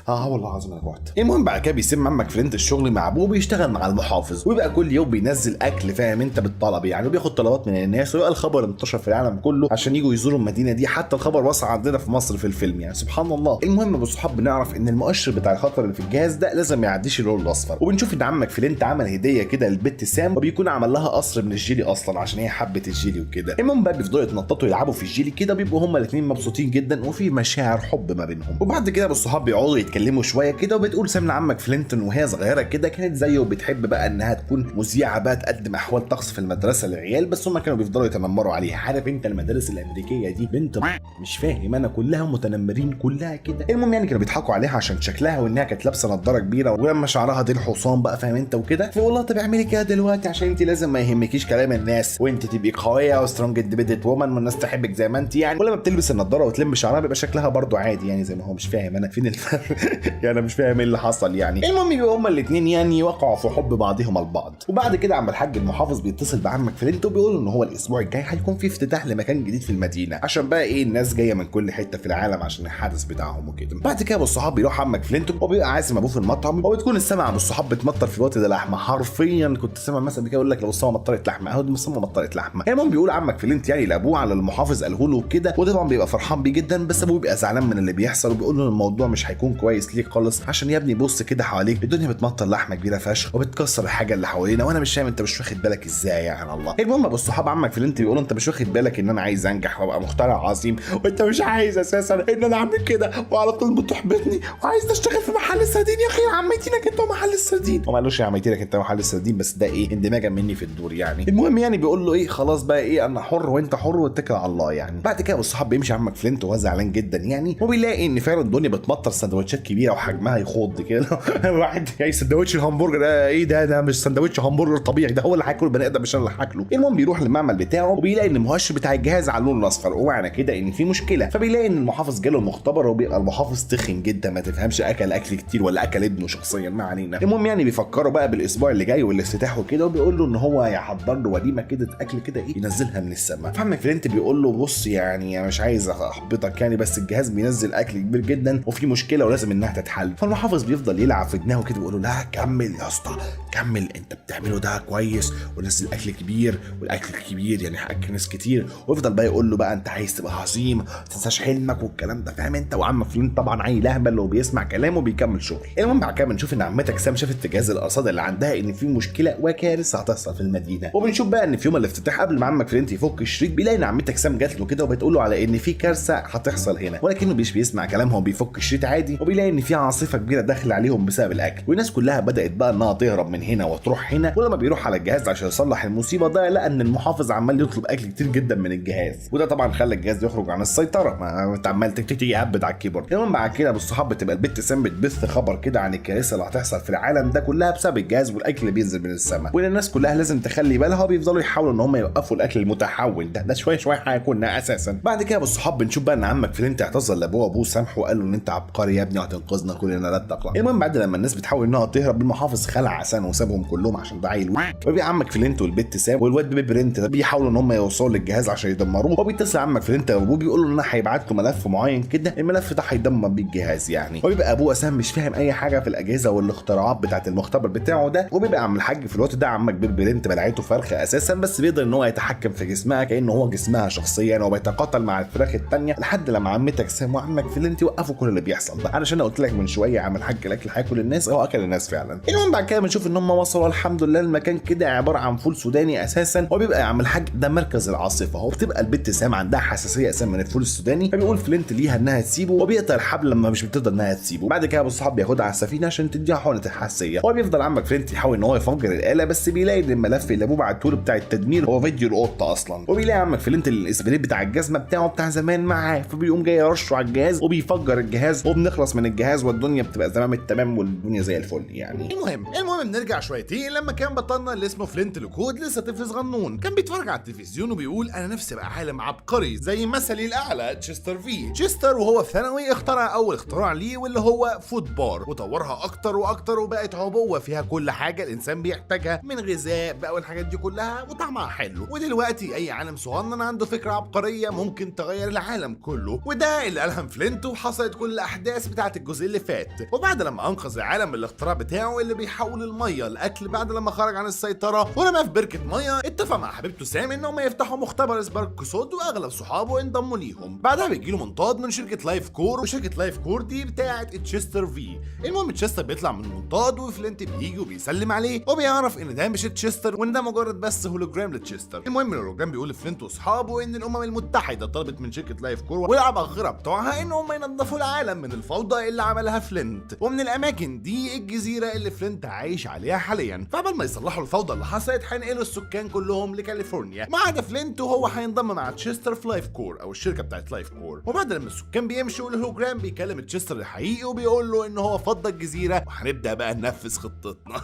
والله العظيم انا جوعت. المهم بعد كده بيسيب عمك فلنت الشغل مع ابوه بيشتغل مع المحافظ ويبقى كل يوم بينزل اكل فاهم انت بالطلب يعني، وبياخد طلبات من الناس ويبقى الخبر انتشر في العالم كله عشان يجوا يزوروا المدينه دي، حتى الخبر وصل عندنا في مصر في الفيلم يعني سبحان الله. المهم بالصحاب بنعرف ان المؤشر بتاع الخطر اللي في الجهاز ده لازم ما يعديش اللون الاصفر، وبنشوف ان عمك فلنت عمل هديه كده للبت سام وبيكون عمل لها قصر من الجيلي اصلا عشان هي حبت الجيلي وكده. المهم بقى بيفضلوا يتنططوا يلعبوا في الجيلي كده بيبقوا هما الاثنين مبسوطين جدا وفي مشاعر حب ما بينهم. وبعد كده بالصحاب بيقعدوا يتكلموا شويه كده وبتقول سام لعمك فلنتون وهي صغيره كده كانت زيه وبتحب بقى انها تكون مذيعه بقى تقدم احوال طقس في المدرسه للعيال، بس هم كانوا بيفضلوا يتنمروا عليها، عارف انت المدارس الامريكيه دي بنت مش فاهم انا كلها متنمرين كلها كده. المهم يعني كانوا بيضحكوا عليها عشان شكلها وانها كانت لابسه نضاره كبيره ولما شعرها دي الحصان بقى فاهم انت وكده، فوالله طب اعملي كده دلوقتي عشان انت لازم ما يهمكيش كلام الناس وانت تبقي قويه وسترونج اندبندنت وومن والناس تحبك زي ما انت يعني، ولما بتلبس النضاره وتلم شعرها بيبقى شكلها برضو عادي يعني زي ما هو. مش فاهم انا فين الفرق يعني انا مش فاهم ايه اللي حصل يعني. المهم يبقى هما الاثنين يعني وقعوا في حب بعضهم البعض. وبعد كده عم الحاج المحافظ بيتصل بعمك فلنت وبيقول ان هو الاسبوع الجاي هيكون في افتتاح لمكان جديد في المدينه عشان بقى ايه الناس جايه من كل حته في العالم عشان الحدث بتاعهم وكده. بعد كده الصحاب بيروح عمك فلنت وبيبقى عازم ابوه في المطعم وبتكون السماء بالصحاب بتمطر في الوقت ده لحمه، حرفيا كنت سامع مثلا كده يقول لك لو السماء مطرت لحمه اهو دي السماء مطرت لحمه. المهم بيقول عمك فلنت يعني لابوه على المحافظ قاله له كده، وطبعا بيبقى فرحان بيه جدا، بس ابوه بيبقى زعلان من اللي بيحصل وبيقول له الموضوع مش هيكون كويس ليك خالص عشان يا ابني بص كده حواليك الدنيا بتمطر لحمه كبيره فشخ وبتكسر الحاجه اللي حوالينا وانا مش فاهم انت مش واخد بالك ازاي يعني الله. المهم ابو الصحاب عمك فلنت بيقولوا انت مش واخد بالك ان انا عايز انجح وابقى مخترع عظيم وانت مش عايز اساسا ان انا اعمل كده وعلى طول بتحبطني وعايز تشتغل في محل السردين يا اخي عمتينك انت محل السردين. وما قالوش يا عمتينك انت محل السردين بس ده ايه اندماجا مني في الدور يعني. المهم يعني بيقول له ايه خلاص بقى ايه انا حر وانت حر واتكل على الله يعني. بعد كده الصحاب بيمشي عمك فلنت وهو زعلان جدا يعني وبيلاقي ان فعلا الدنيا بتمطر سندوتشات سندوتشات كبيره وحجمها يخض كده. واحد جاي سندوتش الهمبرجر ده ايه ده مش سندوتش همبرجر طبيعي، ده هو اللي هياكله البني ادم مش انا اللي هاكله. المهم بيروح للمعمل بتاعه وبيلاقي ان المؤشر بتاع الجهاز على اللون الاصفر، ومعنى كده ان في مشكله. فبيلاقي ان المحافظ جاله المختبر وبيبقى المحافظ تخن جدا، ما تفهمش اكل كتير ولا اكل ابنه شخصيا، ما علينا. المهم يعني بيفكروا بقى بالاسبوع اللي جاي والافتتاح وكده، وبيقول له ان هو هيحضر له وليمه كده اكل كده ايه ينزلها من السماء. فعمك فلنت بيقول له بص يعني انا مش عايز احبطك يعني، بس الجهاز بينزل اكل كبير جدا وفي مشكله ولازم انها تتحل. فالمحافظ بيفضل يلعب في دماغه كده ويقول له لا كمل يا اسطى كمل، انت بتعمله ده كويس ونزل اكل كبير، والاكل الكبير يعني هاكل ناس كتير. ويفضل بقى يقول له بقى انت عايز تبقى عظيم، ما تنساش حلمك والكلام ده، فاهم انت. وعم فلنت طبعا عيل اهبل وبيسمع كلامه وبيكمل شغل. المهم بعد كده بنشوف ان عمتك سام شافت في جهاز الارصاد اللي عندها ان في مشكله وكارثه هتحصل في المدينه. وبنشوف بقى ان في يوم الافتتاح قبل ما عمك فلنت يفك الشريط بيلاقي ان عمتك سام جات له كده وبتقول له على ان في كارثه هتحصل هنا، ولكنه مش بيسمع كلامها وبيفك الشريط عادي. وبيلاقي ان في عاصفه كبيره داخله عليهم بسبب الاكل، والناس كلها بدات بقى انها تهرب من هنا وتروح هنا. ولما بيروح على الجهاز عشان يصلح المصيبه ده لقى ان المحافظ عمال يطلب اكل كتير جدا من الجهاز، وده طبعا خلى الجهاز يخرج عن السيطره، ما انت عمال تهبد على الكيبورد. المهم بعد كده بالصحاب بتبقى البت سام بتبث خبر كده عن الكارثه اللي هتحصل في العالم ده كلها بسبب الجهاز والاكل اللي بينزل من السماء، وان الناس كلها لازم تخلي بالها، وبيفضلوا يحاولوا ان هم يوقفوا الاكل المتحول ده شويه شويه هيكوننا اساسا. بعد كده بالصحاب بنشوف بقى ان عمك فلنت اعتذر لابوه وابوه سامحه وقال له ان انت عبقري يا ابني وهتنقذنا كلنا لا تقلق. المهم بعد لما الناس بتحاول انها تهرب المحافظ خلع عسان وسابهم كلهم عشان ده عيل. وبيبقى عمك فلنت والبت سام والواد بيبي برنت ده بيحاولوا ان هم يوصلوا للجهاز عشان يدمروه، وبيتصل عمك فلنت وابوه بيقول له ان هيبعت له ملف معين كده، الملف ده هيدمر بيه الجهاز يعني. وبيبقى ابوه سام مش فاهم اي حاجه في الاجهزه والاختراعات بتاعه المختبر بتاعه ده. وبيبقى عم الحاج في الوقت ده عمك بيبي برنت بلعته فرخه اساسا، بس بيقدر ان هو يتحكم في جسمها كانه هو جسمها شخصيا، وبيتقاتل مع الفراخ الثانيه لحد لما عمتك سام وعمك فلنت يوقفوا كل اللي بيحصل ده. علشان قلت لك من شويه عم الحاج الاكل هياكل الناس، هو اكل الناس فعلا. المهم بعد كده بنشوف ان هم وصلوا الحمد لله المكان كده عباره عن فول سوداني اساسا، وبيبقى عم الحاج ده مركز العاصفه، وبتبقى البت سام عندها حساسيه اساسا من الفول السوداني، فبيقول فلنت ليها انها تسيبه وبيقطع الحبل لما مش بتقدر انها تسيبه. بعد كده ابو الصحاب بياخدها على السفينه عشان تديها حقنه الحساسيه، وبيفضل عمك فلنت يحاول ان هو يفجر الاله، بس بيلاقي ان الملف اللي ابوه بعته له بتاع التدمير هو فيديو القطه اصلا. وبيلاقي عمك فلنت الاسبريت بتاع الجزمه بتاعه بتاع زمان معاه، فبيقوم جاي يرشه على الجهاز وبيفجر الجهاز، وبنخلص من الجهاز والدنيا بتبقى تمام التمام والدنيا زي الفل يعني. المهم نرجع شويتين لما كان بطلنا اللي اسمه فلنت لوكود لسه طفل صغنون، كان بيتفرج على التلفزيون وبيقول انا نفسي ابقى عالم عبقري زي مثلي الاعلى تشستر في. تشستر وهو في ثانوي اخترع اول اختراع ليه واللي هو فود بار، وطورها اكتر واكتر وبقت عبوه فيها كل حاجه الانسان بيحتاجها من غذاء بقى والحاجات دي كلها، وطعمها حلو. ودلوقتي اي عالم صغنن عنده فكره عبقريه ممكن تغير العالم كله، وده اللي ألهم فلنت وحصلت كل الاحداث بتاعه الجزء اللي فات. وبعد لما انقذ العالم بالاختراع بتاعه اللي بيحول الميه لاكل بعد لما خرج عن السيطره ورماه في بركه ميه، اتفق مع حبيبته سام انهم يفتحوا مختبر سبارك صوت، واغلب صحابه انضموا ليهم. بعدها بيجيله منطاد من شركه لايف كور، وشركه لايف كور دي بتاعه تشستر في. المهم تشستر بيطلع من المنطاد وفلنت بيجي وبيسلم عليه، وبيعرف ان ده مش تشستر وان ده مجرد بس هولوجرام لتشستر. المهم الهولوجرام بيقول لفلنت واصحابه ان الامم المتحده طلبت من شركه لايف كور والعباقره بتوعها ان هم ينظفوا العالم من الفوضى اللي عملها فلنت، ومن الاماكن دي الجزيره اللي فلنت عايش عليها حاليا. فقبل ما يصلحوا الفوضى اللي حصلت هينقلوا السكان كلهم لكاليفورنيا ما عدا فلنت، وهو هينضم مع تشستر في لايف كور او الشركه بتاعت لايف كور. وبعد لما السكان بيمشوا الهولوجرام بيكلم تشستر الحقيقي وبيقول له ان هو فضى الجزيره وهنبدا بقى ننفذ خطتنا.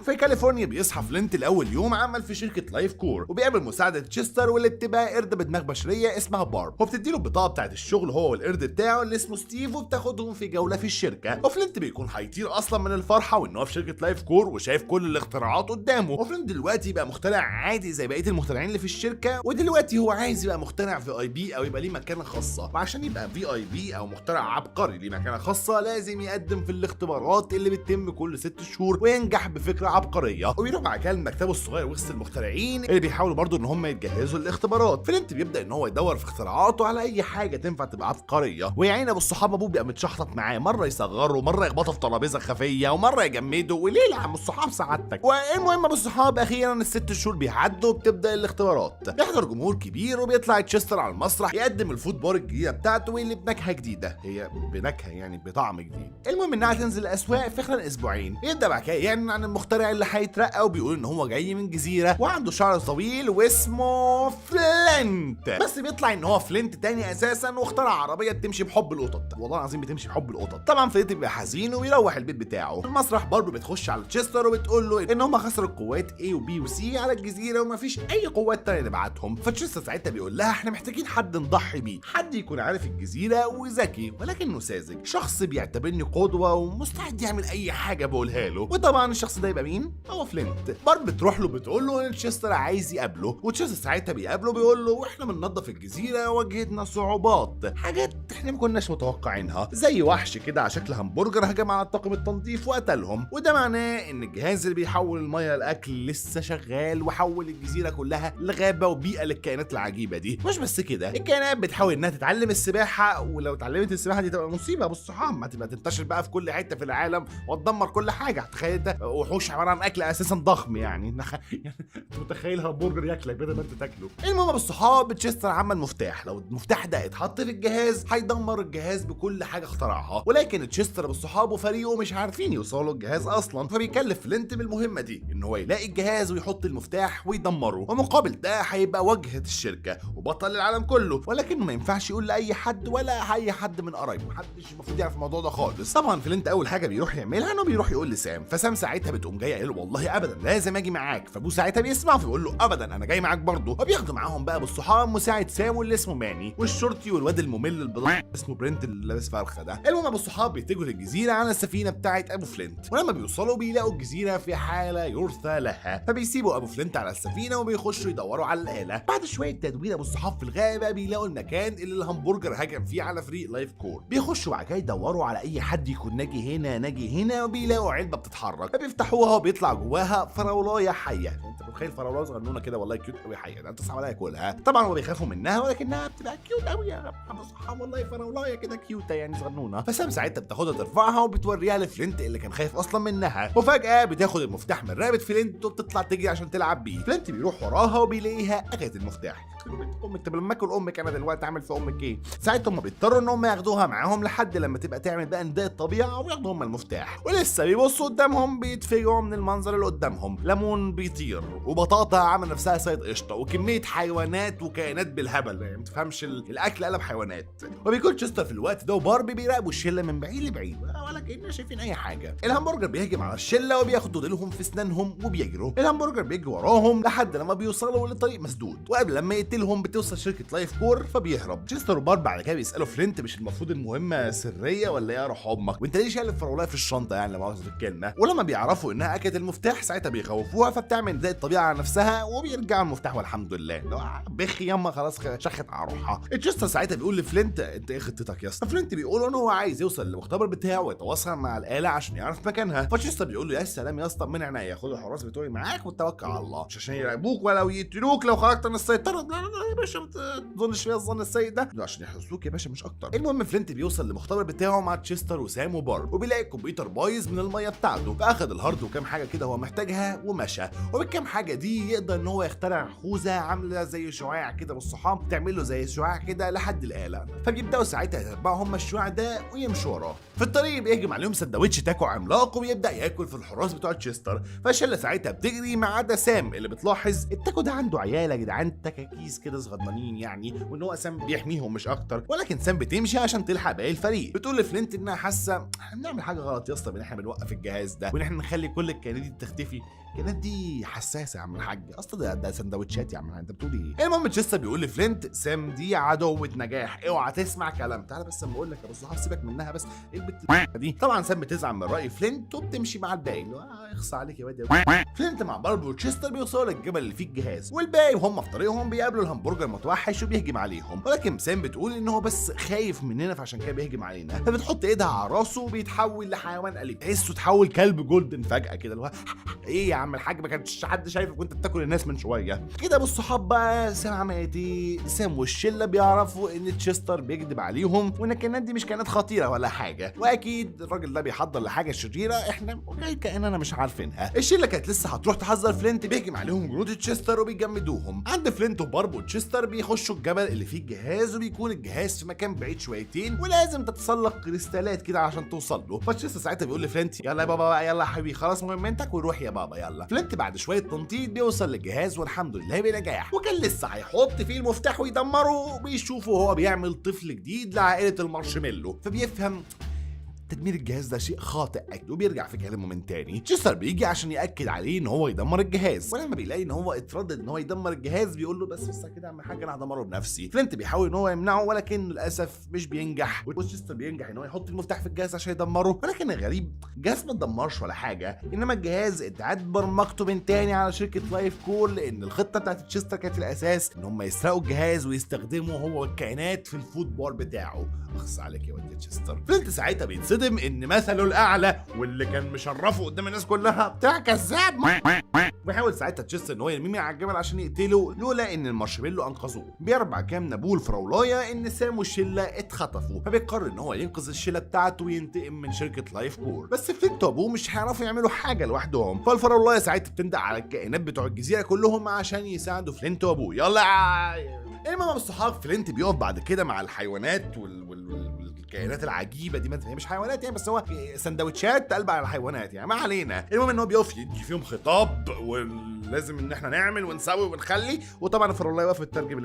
في كاليفورنيا بيصحى فلنت لاول يوم عمل في شركه لايف كور، وبيقابل مساعده تشستر واللي بتبقى قرد بدماغ بشريه اسمها بارب، وبتديله البطاقه بتاعت الشغل هو والقرد بتاعه اللي اسمه ستيف، وبتاخدهم في جوله في الشركه. وفلنت بيكون هيطير اصلا من الفرحه وان هو في شركه لايف كور وشايف كل الاختراعات قدامه. وفلنت دلوقتي بقى مخترع عادي زي بقيه المخترعين اللي في الشركه، ودلوقتي هو عايز يبقى مخترع في اي بي او يبقى ليه مكانه خاصه، وعشان يبقى في اي بي او مخترع عبقري ليه مكانه خاصه لازم يقدم في الاختبارات اللي بتتم كل 6 شهور وينجح بفكره عبقريه، ويروح بعد كده المكتبه الصغير وسط المخترعين اللي بيحاولوا برضو ان هم يتجهزوا للاختبارات. فلنت بيبدا ان هو يدور في اختراعاته على اي حاجه تنفع تبقى عبقريه، ويعين ابو الصحاب ابوه بيبقى متشحطط معاه، مره يصغره مره يخبطه في ترابيزه خفيه ومره يجمده، وليه يا عم الصحاب سعادتك. والمهم ابو الصحاب اخيرا ال6 شهور بيعدوا وبتبدا الاختبارات، بيحضر جمهور كبير وبيطلع تشستر على المسرح يقدم الفود بار الجديده بتاعته واللي بنكهه جديده، هي بنكهه يعني بطعم جديد. المهم انها تنزل الاسواق في خلال اسبوعين. يبدا بعد كده يعلن عن المخترع اللي هيترقى وبيقول ان هو جاي من جزيره وعنده شعر طويل واسمه فلنت، بس بيطلع ان هو فلنت تاني اساسا واخترع عربيه بتمشي بحب القطط، والله العظيم بتمشي بحب القطط. طبعا فلينت بيبقى حزين وبيروح البيت بتاعه. في المسرح باربي بتخش على تشستر وبتقول له ان هم خسروا القوات A و B و C على الجزيره ومفيش اي قوات تانية نبعتهم. فتشستر ساعتها بيقول لها احنا محتاجين حد نضحي بيه، حد يكون عارف الجزيره وذكي ولكنه ساذج، شخص بيعتبرني قدوه ومستعد يعمل اي حاجه بقولها له. وطبعا الشخص ده يبقى مين؟ هو فلينت. باربي بتروح له بتقول له ان تشستر عايز يقابله، وتشستر ساعتها بيقابله بيقول له واحنا بننظف الجزيره واجهتنا صعوبات، حاجات احنا ما كناش متوقعينها، زي وحش كده على شكل همبرجر هجم على طاقم التنظيف وقتلهم، وده معناه ان الجهاز اللي بيحول الميه لاكل لسه شغال وحول الجزيره كلها لغابه وبيئه للكائنات العجيبه دي. مش بس كده، الكائنات بتحاول انها تتعلم السباحه، ولو اتعلمت السباحه دي تبقى مصيبه بالصحاب، ما تبقى تنتشر بقى في كل حته في العالم وتدمر كل حاجه. تخيل انت وحوش عباره عن اكل اساسا ضخم يعني انت متخيل همبرجر ياكلك بدل ما انت تاكله. المهم بالصحاب تشستر عمل مفتاح، لو المفتاح ده اتحط في الجهاز هيدمر الجهاز بكل حاجه اخترعها، ولكن تشستر بالصحاب وفريقه مش عارفين يوصلوا الجهاز اصلا، فبيكلف فلينت بالمهمه دي ان هو يلاقي الجهاز ويحط المفتاح ويدمره، ومقابل ده هيبقى واجهه الشركه وبطل العالم كله، ولكنه ما ينفعش يقول لاي حد ولا اي حد من قرايبه، محدش المفروض يعرف الموضوع ده خالص. طبعا فلينت اول حاجه بيروح يعملها انه بيروح يقول لسام، فسام ساعتها بتقوم جايه قايل له والله ابدا لازم اجي معاك، فابوه ساعتها بيسمع فبيقول له ابدا انا جاي معاك برضه، وبياخدوا معاهم بقى بالصحاب مساعد سام واللي اسمه ماني والشرطي والواد الممل البضاع اسمه برنت اللي لابس فرخه ده. المهم ابو الصحاب بيتجهوا للجزيره على السفينه بتاعه ابو فلينت، ولما بيوصلوا بيلاقوا الجزيره في حاله يرثى لها، فبيسيبوا ابو فلينت على السفينه وبيخشوا يدوروا على الاله. بعد شويه تدوير ابو الصحاب في الغابه بيلاقوا المكان اللي الهمبرجر هجم فيه على فريق لايف كور، بيخشوا بعد كده يدوروا على اي حد يكون ناجي هنا ناجي هنا، وبيلاقوا علبه بتتحرك فبيفتحوها وبيطلع جواها فراولايه حيه. انت متخيل فراولايه صغنونه كده والله كيوت قوي حيه، ده انت تصعب عليها كلها. طبعا هو بيخافوا منها ولكنها بتبقى كيوت قوي يا ابو الصحاب، والله فراولايه كده كيوته يعني صغنونه. فسام ساعتها بتاخدها ترفعها وبتوريها لفلينت اللي كان خايف اصلا منها، وفجاه بتاخد المفتاح من رقبه فلينت وبتطلع تجري عشان تلعب بيه. فلينت بيروح وراها وبيلاقيها اخذت المفتاح. امك طب لما اكل امك انا دلوقتي اعمل في امك ايه؟ ساعتها هم بيضطروا ان هم ياخدوها معاهم لحد لما تبقى تعمل بقى نداء الطبيعه وياخدوا هم المفتاح، ولسه بيبصوا قدامهم بيتفاجئوا من المنظر اللي قدامهم، ليمون بيطير وبطاطا عامل نفسها صيد قشطه وكميه حيوانات وكائنات بالهبل، يعني ما تفهمش الاكل قلب حيوانات. وبيكون تشستر في الوقت ده وباربي بيراقبوا الشله من بعيد لبعيد ولا كأننا شايفين اي حاجه. الهمبرجر بيهجم على الشله وبياخدوا ديلهم في اسنانهم وبيجروا، الهمبرجر بيجري وراهم لحد لما بيوصلوا للطريق مسدود، وقبل لما يقتلهم بتوصل شركه لايف كور فبيهرب. تشستر وباربي بعد كده بيسالوا فلينت مش المفروض المهمه سريه ولا ايه يا روح امك، وانت ليه شايل الفراولايه في الشنطه يعني لما قصدت الكلمه. ولما بيعرفوا انها اكلت المفتاح ساعتها بيخوفوها فبتعمل زي الطبيعه على نفسها وبيرجعوا المفتاح والحمد لله. لو بخي يما خلاص شخت على روحها. تشستر ساعتها بيقول لفلينت انت ايه خطتك يا اسطى؟ فلينت بيقول ان هو عايز يوصل للمختبر بتاعه ويتواصل مع الاله عشان يعرف مكانها، فتشستر بيقول له يا سلام يا اسطى من عينيا، خد الحراس بتوعي معاك وتوكل على الله، مش عشان يراقبوك ولا يقتلوك لو خرجت من السيطره. لا يا باشا ما تظنش فيها الظن السيء ده عشان يحرسوك يا باشا مش اكتر. المهم فلينت بيوصل للمختبر بتاعه مع تشستر وسام وبارب، وبيلاقي الكمبيوتر بايظ من الميه بتاعته، فاخد الهارد وكام حاجه كده هو محتاجها ومشى، وبالكام حاجه دي يقدر ان هو يخترع خوذه عامله زي شعاع كده بالصحاب تعمل له زي شعاع كده لحد الاله، فبيبداوا ساعتها يتبعوا هم الشعاع ده ويمشوا وراه. في الطريق بيهجم عليهم سندوتش تاكو عملاق وبيبدا ياكل في الحراس بتوع تشستر، فالشله ساعتها بتجري ما عدا سام اللي بتلاحظ التاكو ده عنده عيال يا جدعان تكاكيس كده صغننين يعني، وان هو سام بيحميهم مش اكتر، ولكن سام بتمشي عشان تلحق باقي الفريق. بتقول لفلينت انها حاسه احنا بنعمل حاجه غلط يا اسطى ان احنا بنوقف الجهاز ده وان احنا نخلي كل الكائنات دي تختفي، الكائنات دي حساسه يا عم الحاج، اصلا ده سندوتشات يا عم انت بتقول ايه؟ المهم تشستر بيقول لفلينت سام دي عدوه نجاح اوعى تسمع كلام، تعالى بس اما اقول لك يا بالصحاب سيبك منها بس ايه البت دي. طبعا سام بتزعل من راي فلينت وبتمشي مع الباقي اللي هو اخصى عليك يا واد. فلينت مع باربي وتشستر بيوصلوا للجبل اللي فيه الجهاز، والباقي وهم في طريقهم بيقابلوا الهمبرجر متوحش وبيهجم عليهم، ولكن سام بتقول ان هو بس خايف مننا فعشان كده بيهجم علينا، فبتحط ايدها على راسه وبيتحول لحيوان اليف، تحسه تحول كلب جولدن فجاه كده اللي هو ايه يا عم الحاج ما كانش حد شايفك وانت بتاكل الناس من شويه كده. بالصحاب بقى سام عملت ايه؟ سام والشله بيعرفوا ان تشستر بيكذب عليهم وان الكائنات دي مش كانت خطيره ولا حاجه، واكيد الراجل ده بيحضر لحاجه شريره احنا كاننا مش عارفينها. الشله كانت لسه هتروح تحذر فلينت بيهجم عليهم جنود تشستر وبيجمدوهم. عند فلينت وبارب وتشستر بيخشوا الجبل اللي فيه الجهاز، وبيكون الجهاز في مكان بعيد شويتين ولازم تتسلق كريستالات كده عشان توصل له. فتشستر ساعتها بيقول لفلينت يلا يا بابا بقى يلا يا حبيبي خلاص مهمتك وروح يا بابا يلا. يلا فلينت بعد شويه تنطيط بيوصل للجهاز والحمد لله بنجاح، وكان لسه هيحط فيه المفتاح ويدمره بيشوفه هو بيعمل طفل جديد لعائله المارشميلو، فبيفهم تدمير الجهاز ده شيء خاطئ اكيد، وبيرجع في كلامه من تاني. تشستر بيجي عشان ياكد عليه ان هو يدمر الجهاز، ولما بيلاقي ان هو اتردد ان هو يدمر الجهاز بيقول له بس كده يا عم حاج انا هدمره بنفسي. فلينت بيحاول ان هو يمنعه ولكن للاسف مش بينجح، وتشستر بينجح ان هو يحط المفتاح في الجهاز عشان يدمره، ولكن الغريب الجهاز ما اتدمرش ولا حاجه، انما الجهاز اتعاد برمجته من تاني على شركه لايف كور، لان الخطه بتاعت تشستر كانت الاساس ان هم يسرقوا الجهاز ويستخدموا هو والكائنات في الفوتبول بتاعه. اخص عليك يا ولد تشستر. فلينت ساعتها بيتصدم ان مثله الاعلى واللي كان مشرفه قدام الناس كلها بتاع كذاب. بيحاول ساعتها تشستر ان هو يرميه على الجبل عشان يقتله، لولا ان المارشميلو انقذوه. بيربع كام نابول فراولايه ان سام والشله اتخطفوا، فبيقرر ان هو ينقذ الشله بتاعته وينتقم من شركه لايف كور، بس فلينت وابوه مش هيعرفوا يعملوا حاجه لوحدهم، فالفراولايه ساعتها بتندق على الكائنات بتوع الجزيره كلهم عشان يساعدوا فلينت وابوه. يلا المهم الصحاب فلينت بيقف بعد كده مع الحيوانات والكائنات العجيبه دي، هي مش حيوانات يعني بس هو سندوتشات تقلب على الحيوانات يعني، ما علينا. المهم ان هو بيقف يدي فيهم خطاب ولازم ان احنا نعمل ونسوي ونخلي، وطبعا فراولايه واقف يترجم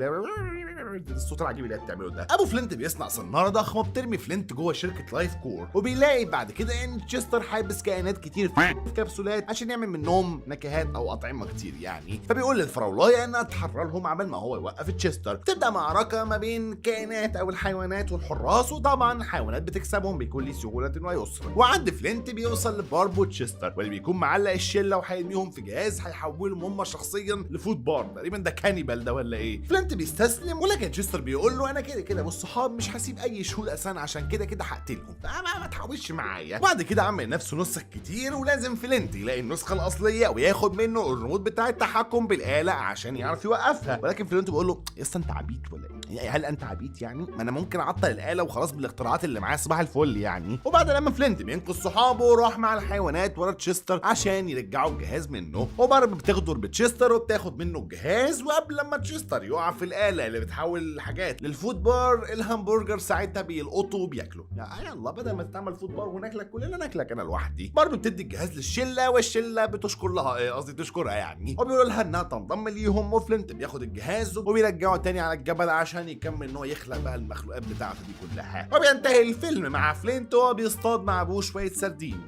الصوت العجيب اللي بتعمله ده. ابو فلينت بيصنع صناره ضخمه بترمي فلينت جوه شركه لايف كور، وبيلاقي بعد كده ان تشستر حابس كائنات كتير في كبسولات عشان يعمل منهم نكهات او اطعمه كتير يعني، فبيقول للفراولايه انها تحررهم عبال ما هو يوقف تشستر. تبدا معركه ما بين كائنات او الحيوانات والحراس، وطبعا الحيوانات بتكسبهم بكل سهوله ويسر، وعند فلينت بيوصل لباربو تشستر واللي بيكون معلق الشله وهيرميهم في جهاز هيحولهم هم شخصيا لفود بار، تقريبا ده كانيبال ده ولا ايه. فلينت بيستسلم، ولكن تشستر بيقول له انا كده والصحاب مش هسيب اي شهود اساسا عشان كده هقتلهم، ما تحاولش معايا. بعد كده عمل نفسه نسخ كتير، ولازم فلينت يلاقي النسخه الاصليه وياخد منه الريموت بتاع التحكم بالاله عشان يعرف يوقفها، ولكن فلينت بيقول له يا اسطى انت عبيط ولا ايه؟ هل انت عبيط يعني؟ ما انا ممكن اعطل الاله وخلاص بالاختراعات اللي معايا صباح الفل يعني. وبعد لما فلينت بينقذ صحابه راح مع الحيوانات ورا تشستر عشان يرجعوا الجهاز منه، وبارب بتغدر بتشستر وبتاخد منه الجهاز، وقبل لما تشستر يقع في الاله اللي بتحول الحاجات للفود بار الهمبرجر ساعتها بيلقطوا وبياكلوا. يلا بدل ما تتعمل فود بار وناكلك كلنا ناكلك انا لوحدي. بارب بتدي الجهاز للشله والشله بتشكر لها قصدي تشكرها يعني، وبيقول لها انها تنضم ليهم، وفلينت بياخد الجهاز وبيرجعه تاني على الجبل عشان يكمل ان هو يخلق بقى المخلوقات بتاعته دي كلها. وبينتهي الفيلم مع فلينت وهو بيصطاد مع ابوه شويه سردين.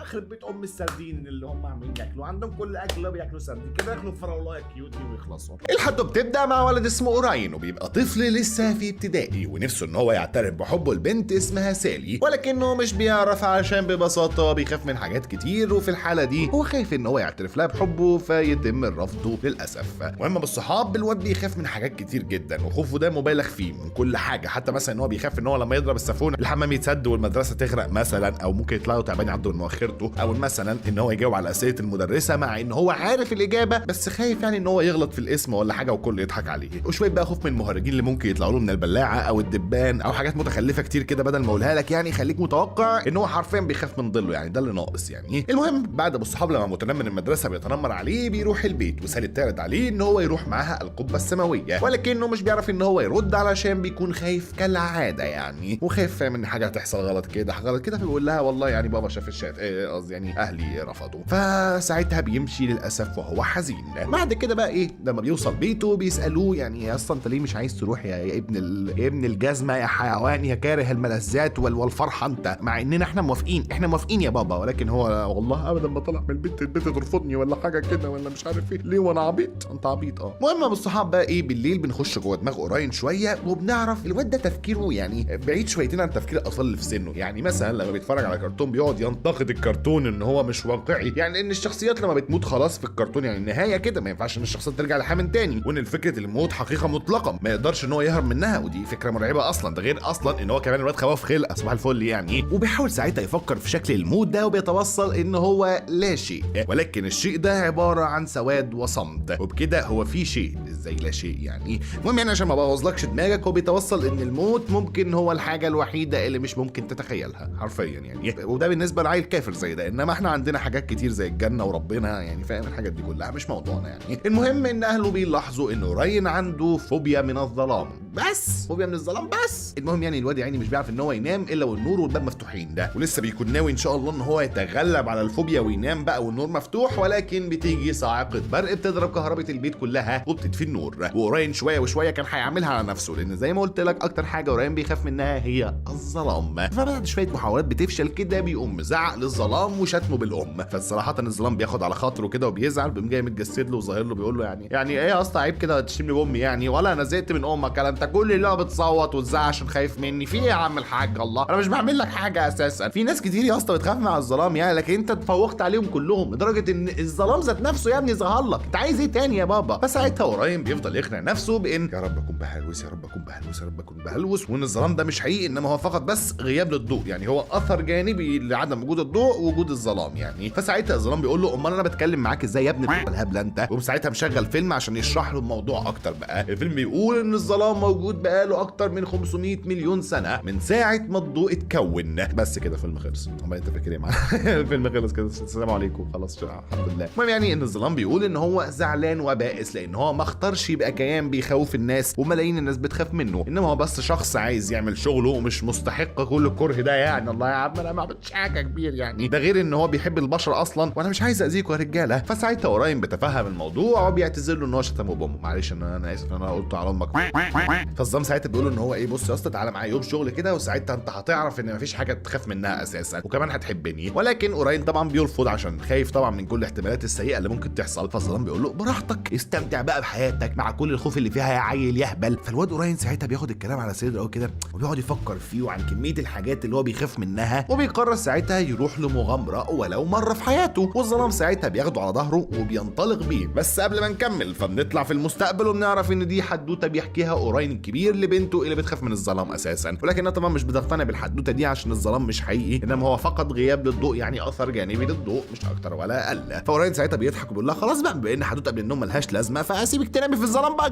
يخرب بيت ام السردين اللي هم عاملين ياكلوا، عندهم كل اكل بياكلوا سردين كده، ياكلوا فراولايه كيوت ويخلصوا. الحدوته بتبدا مع ولد اسمه اوراين، وبيبقى طفل لسه في ابتدائي ونفسه ان هو يعترف بحبه لبنت اسمها سالي، ولكنه مش بيعرف عشان ببساطه بيخاف من حاجات كتير، وفي الحاله دي هو خايف ان هو يعترف لها بحبه فيتم رفضه للاسف. المهم بالصحاب الواد بيخاف من حاجات كتير جدا، وخوفه ده مبالغ فيه من كل حاجه، حتى مثلا ان هو بيخاف ان هو لما يضرب السفونه الحمام يتسد والمدرسه تغرق مثلا، او ممكن يطلع له تعبان عنده مؤخرته، او مثلا ان هو يجاوب على اسئله المدرسه مع ان هو عارف الاجابه بس خايف يعني ان هو يغلط في الاسم ولا حاجه وكل يضحك عليه، وشويه بقى خوف من المهرجين اللي ممكن يطلعوا له من البلاعه او الدبان او حاجات متخلفه كتير كده بدل ما اقولها لك يعني، خليك متوقع ان هو حرفيا بيخاف من ظله يعني، ده اللي ناقص يعني. المهم بعد ابو الصحاب لما متنمر من المدرسه بيتنمر عليه بيروح البيت، وسالي بتعرض عليه ان هو يروح معاها القبه السماويه، ولكنه مش بيعرف ان هو يرد علشان بيكون خايف كالعاده يعني، وخايف فاهم ان حاجه هتحصل غلط كده، فبيقول لها والله يعني بابا شاف الشات قصدي يعني اهلي رفضوا، فساعتها بيمشي للاسف وهو حزين. بعد كده بقى ايه لما بيوصل بيته بيسالوه يعني يا اسطى انت ليه مش عايز تروح يا ابن الجزمه يا حيوان يا كاره الملذات والفرحه انت، مع اننا احنا موافقين يا بابا، ولكن هو والله ابدا ما طلع من البيت ترفضني ولا حاجه كده ولا مش عارف ايه ليه وانا عبيط. انت عبيط المهم بالصحاب بقى ايه بالليل بنخش جوه دماغ اوراين شويه، وبنعرف الواد ده تفكيره يعني بعيد شويتين عن تفكير الاطفال اللي في سنه، يعني مثلا لما بيتفرج على كرتون بيقعد ينتقد الكرتون ان هو مش واقعي، يعني ان الشخصيات لما بتموت خلاص في الكرتون يعني النهايه كده، ما ينفعش ان الشخصيات ترجع لحياه من تاني، وان فكره الموت حقيقه مطلقه ما يقدرش ان هو يهرب منها، ودي فكره مرعبه اصلا، ده غير اصلا ان هو كمان الواد خواف خلق صباح الفل يعني. وبيحاول ساعتها يفكر في شكل الموت ده وبيتوصل ان هو لا شيء، ولكن الشيء ده عباره عن سواد وصمت، وبكده هو في شيء ازاي لا شيء يعني. المهم يعني عشان ما بوظلكش دماغك هو بيتوصل ان الموت ممكن هو الحاجه الوحيده اللي مش ممكن تتخيلها حرفيا يعني، وده بالنسبه لعيل كافر زي زي ده، انما احنا عندنا حاجات كتير زي الجنه وربنا يعني، فاهم؟ الحاجات دي كلها مش موضوعنا يعني. المهم ان اهله بيلاحظوا ان اوراين عنده فوبيا من الظلام، بس فوبيا من الظلام بس. المهم يعني الواد يعني مش بيعرف ان هو ينام الا والنور والباب مفتوحين ده، ولسه بيكون ناوي ان شاء الله ان هو يتغلب على الفوبيا وينام بقى والنور مفتوح، ولكن بتيجي صاعقه برق بتضرب كهرباء البيت كلها وبتطفي النور. واوراين شويه وشويه كان هيعملها على نفسه، لان زي ما قلت لك اكتر حاجه اوراين بيخاف منها هي الظلام. فبعد شويه محاولات بتفشل كده بيقوم مزعق للظلام وشتمه بالام. فصراحه الظلام بياخد على خاطره كده وبيزعل، بيقوم جاي متجسد له وظاهر له بيقول له يعني ايه يا اسطى عيب كده تشتمني بامي يعني؟ ولا انا زهقت من امك؟ انت كل اللي بتصوت وتزعق عشان خايف مني؟ في ايه يا عم الحاج؟ الله انا مش بعمل لك حاجه اساسا. في ناس كتير يا اسطى بتخاف مع الظلام يعني، لكن انت اتفوقت عليهم كلهم لدرجه ان الظلام ذات نفسه يا ابني ظهر لك. انت عايز ايه تاني يا بابا؟ فساعتها اوراين بيفضل يقنع نفسه بان يا رب اكون بهلوس، يا رب اكون بهلوس، يا رب اكون بهلوس، وان الظلام ده مش حقيقي، انما هو فقط بس غياب للضوء، يعني هو اثر جانبي لعدم وجود الضوء ووجود الظلام يعني. فساعتها الظلام بيقول له امال انا بتكلم معاك ازاي يا ابني الهبله انت؟ وساعتها مشغل فيلم عشان يشرح له الموضوع اكتر بقى. الفيلم بيقول ان الظلام موجود بقاله اكتر من 500 مليون سنه من ساعه ما الضوء اتكون. بس كده الفيلم خلص. امال انت فاكر ايه معانا؟ الفيلم خلص كده، السلام عليكم خلاص الحمد لله. المهم يعني ان الظلام بيقول ان هو زعلان وبائس لان هو ما اختارش يبقى كيان بيخوف الناس وملايين الناس بتخاف منه، انما هو بس شخص عايز يعمل شغله ومش مستحق كل الكره ده يعني. الله يا عم انا ما عملتش حاجه كبير يعني، ده غير ان هو بيحب البشر اصلا وانا مش عايز اذيكوا يا رجاله. فساعتها اوراين بتفهم الموضوع وبيعتذر له ان هو شتمه بامه، معلش ان انا اسف ان انا قلت على امك. فالظلام ساعتها بيقول له ان هو ايه، بص يا اسطى تعالى معايا يوم شغل كده وساعتها انت هتعرف ان مفيش حاجه تخاف منها اساسا وكمان هتحبني. ولكن اوراين طبعا بيرفض عشان خايف طبعا من كل الاحتمالات السيئه اللي ممكن تحصل. فالظلام بيقول له براحتك استمتع بقى بحياتك مع كل الخوف اللي فيها يا عيل يهبل. فالواد اوراين ساعتها بياخد الكلام على صدره قوي كده وبيقعد يفكر فيه وعن كميه الحاجات اللي هو بيخاف منها، وبيقرر ساعتها يروح لمغامره ولو مره في حياته. والظلام ساعتها بياخده على ظهره وبينطلق بيه. بس قبل ما نكمل فبنطلع في المستقبل وبنعرف ان دي حدوته بيحكيها اوراين الكبير لبنته اللي بتخاف من الظلام اساسا، ولكنها طبعا مش بتقتنع بالحدوته دي عشان الظلام مش حقيقي، انما هو فقط غياب للضوء، يعني اثر جانبي للضوء مش اكتر ولا اقل. فاوراين ساعتها بيضحك وبيقول لها خلاص بقى بما ان حدوته قبل النوم ملهاش لازمه فاسيبك تنامي في الظلام بقى.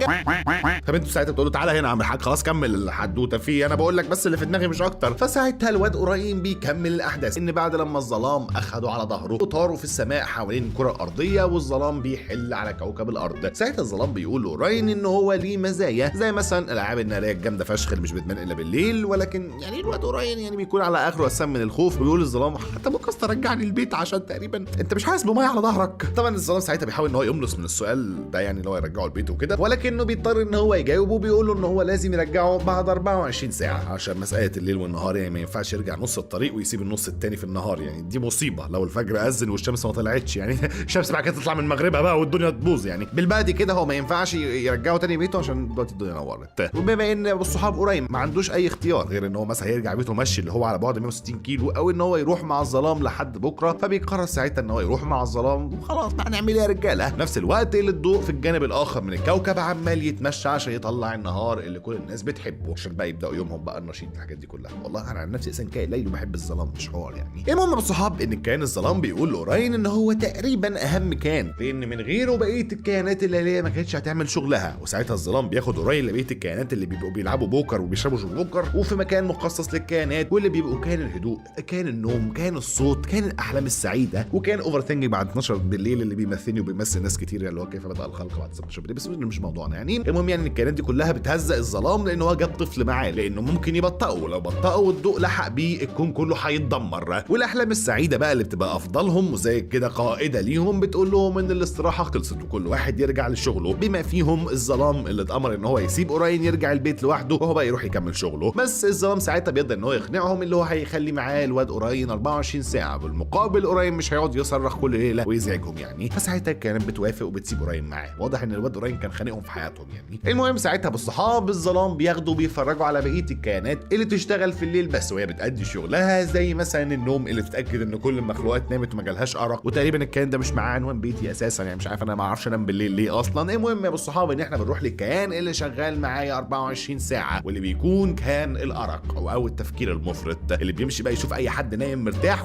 فبنته ساعتها بتقول له تعالى هنا يا عم الحاج خلاص كمل الحدوته فيه، انا بقول لك بس اللي في دماغي مش اكتر. فساعتها الواد اوراين بيكمل الاحداث ان بعد لما الظلام اخده على ظهره وطاروا في السماء حوالين الكره الارضيه والظلام بيحل على كوكب الارض. ساعتها الظلام بيقول لاوراين ان هو ليه مزايا زي مثلا الالعاب الناريه الجامده فشخ اللي مش بتبان الا بالليل، ولكن يعني الواد اوراين يعني بيكون على اخره اسام من الخوف وبيقول للظلام حتى ممكن ترجعني البيت عشان تقريبا انت مش حاسس بميه على ظهرك. طبعا الظلام ساعتها بيحاول ان هو يملص من السؤال ده يعني اللي هو يرجعه البيت وكده، ولكنه بيضطر ان هو يجاوبه وبيقول له ان هو لازم يرجعه بعد 24 ساعه عشان مساله الليل والنهار يعني ما ينفعش يرجع نص الطريق ويسيب النص التاني في النهار، يعني دي مصيبه لو الفجر اذن والشمس ما طلعتش يعني الشمس بعد كده تطلع من مغربها بقى والدنيا تبوظ يعني. بالبلدي كده هو ما ينفعش يرجعه تاني بيته عشان دلوقتي الدنيا نورت. وبما ان الصحاب اوراين ما عندوش اي اختيار غير ان هو مثلا هيرجع بيته مشي اللي هو على بعد 160 كيلو او ان هو يروح مع الظلام لحد بكره، فبيقرر ساعتها ان هو يروح مع الظلام وخلاص بقى نعمل ايه يا رجاله. نفس الوقت اللي الضوء في الجانب الاخر من الكوكب عمال يتمشى عشان يطلع النهار اللي كل الناس بتحبه عشان بقى يبداوا يومهم بقى النشيط الحاجات دي كلها. والله انا عن نفسي اساسا كائن ليل وبحب الظلام مش حوار يعني. المهم بالصحاب ان الكائن الظلام بيقول لاوراين ان هو تقريبا اهم كائن لان من غيره بقيه الكائنات الليليه ما كانتش هتعمل شغلها. وساعتها الظلام بياخد اوراين لبقيه الكائنات اللي بيبقوا بيلعبوا بوكر وبيشربوا بوكر وفي مكان مخصص للكائنات واللي بيبقوا كائن الهدوء، كائن النوم، كائن الصوت، كائن الاحلام السعيده، وكان اوفر ثينكينج بعد 12 بالليل اللي بيمثلني وبيمثل ناس كتير اللي هو كيف بدا الخلق بعد 16 بالليل، بس مش موضوعنا يعني. المهم يعني الكائنات دي كلها بتهزق الظلام لان هو جاب طفل معاه لانه ممكن يبطئه، ولو بطئه والضوء لحق بيه الكون كله هيتدمر. والاحلام السعيده بقى اللي بتبقى افضلهم وزي كده قائده ليهم بتقول لهم ان الاستراحه خلصت وكل واحد يرجع لشغله، بما فيهم الظلام اللي اتامر ان هو يسيب اوراين يرجع البيت لوحده وهو بقى يروح يكمل شغله. بس الظلام ساعتها بيقدر ان هو يقنعهم اللي هو هيخلي معاه الواد اوراين 24 ساعه، بالمقابل اوراين مش هيقعد يصرخ كل ليله ويزعجهم يعني. فساعتها كانت بتوافق وبتسيب اوراين معاه، واضح ان الواد اوراين كان خانقهم في حياتهم يعني. المهم ساعتها بالصحاب الظلام بياخدوا بيفرجوا على بقيه الكائنات اللي تشتغل في الليل بس وهي بتأدي شغلها، زي مثلا النوم اللي تتاكد ان كل المخلوقات نامت وما جالهاش ارق، وتقريبا الكائن ده مش معاه عنوان بيتي اساسا يعني، مش عارف انا ما اعرفش انام بالليل ليه اصلا. المهم يا بالصحاب ان احنا بنروح للكيان اللي شغال معايا 24 ساعه واللي بيكون كان الارق او التفكير المفرط اللي بيمشي بقى يشوف اي حد نايم مرتاح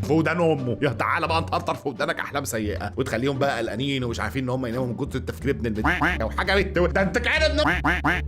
في ودان امه، يا تعالى بقى نطرطر في ودانك احلام سيئه وتخليهم بقى قلقانين ومش عارفين ان هم يناموا من كتر التفكير ابن البيت او حاجه ده انت كائن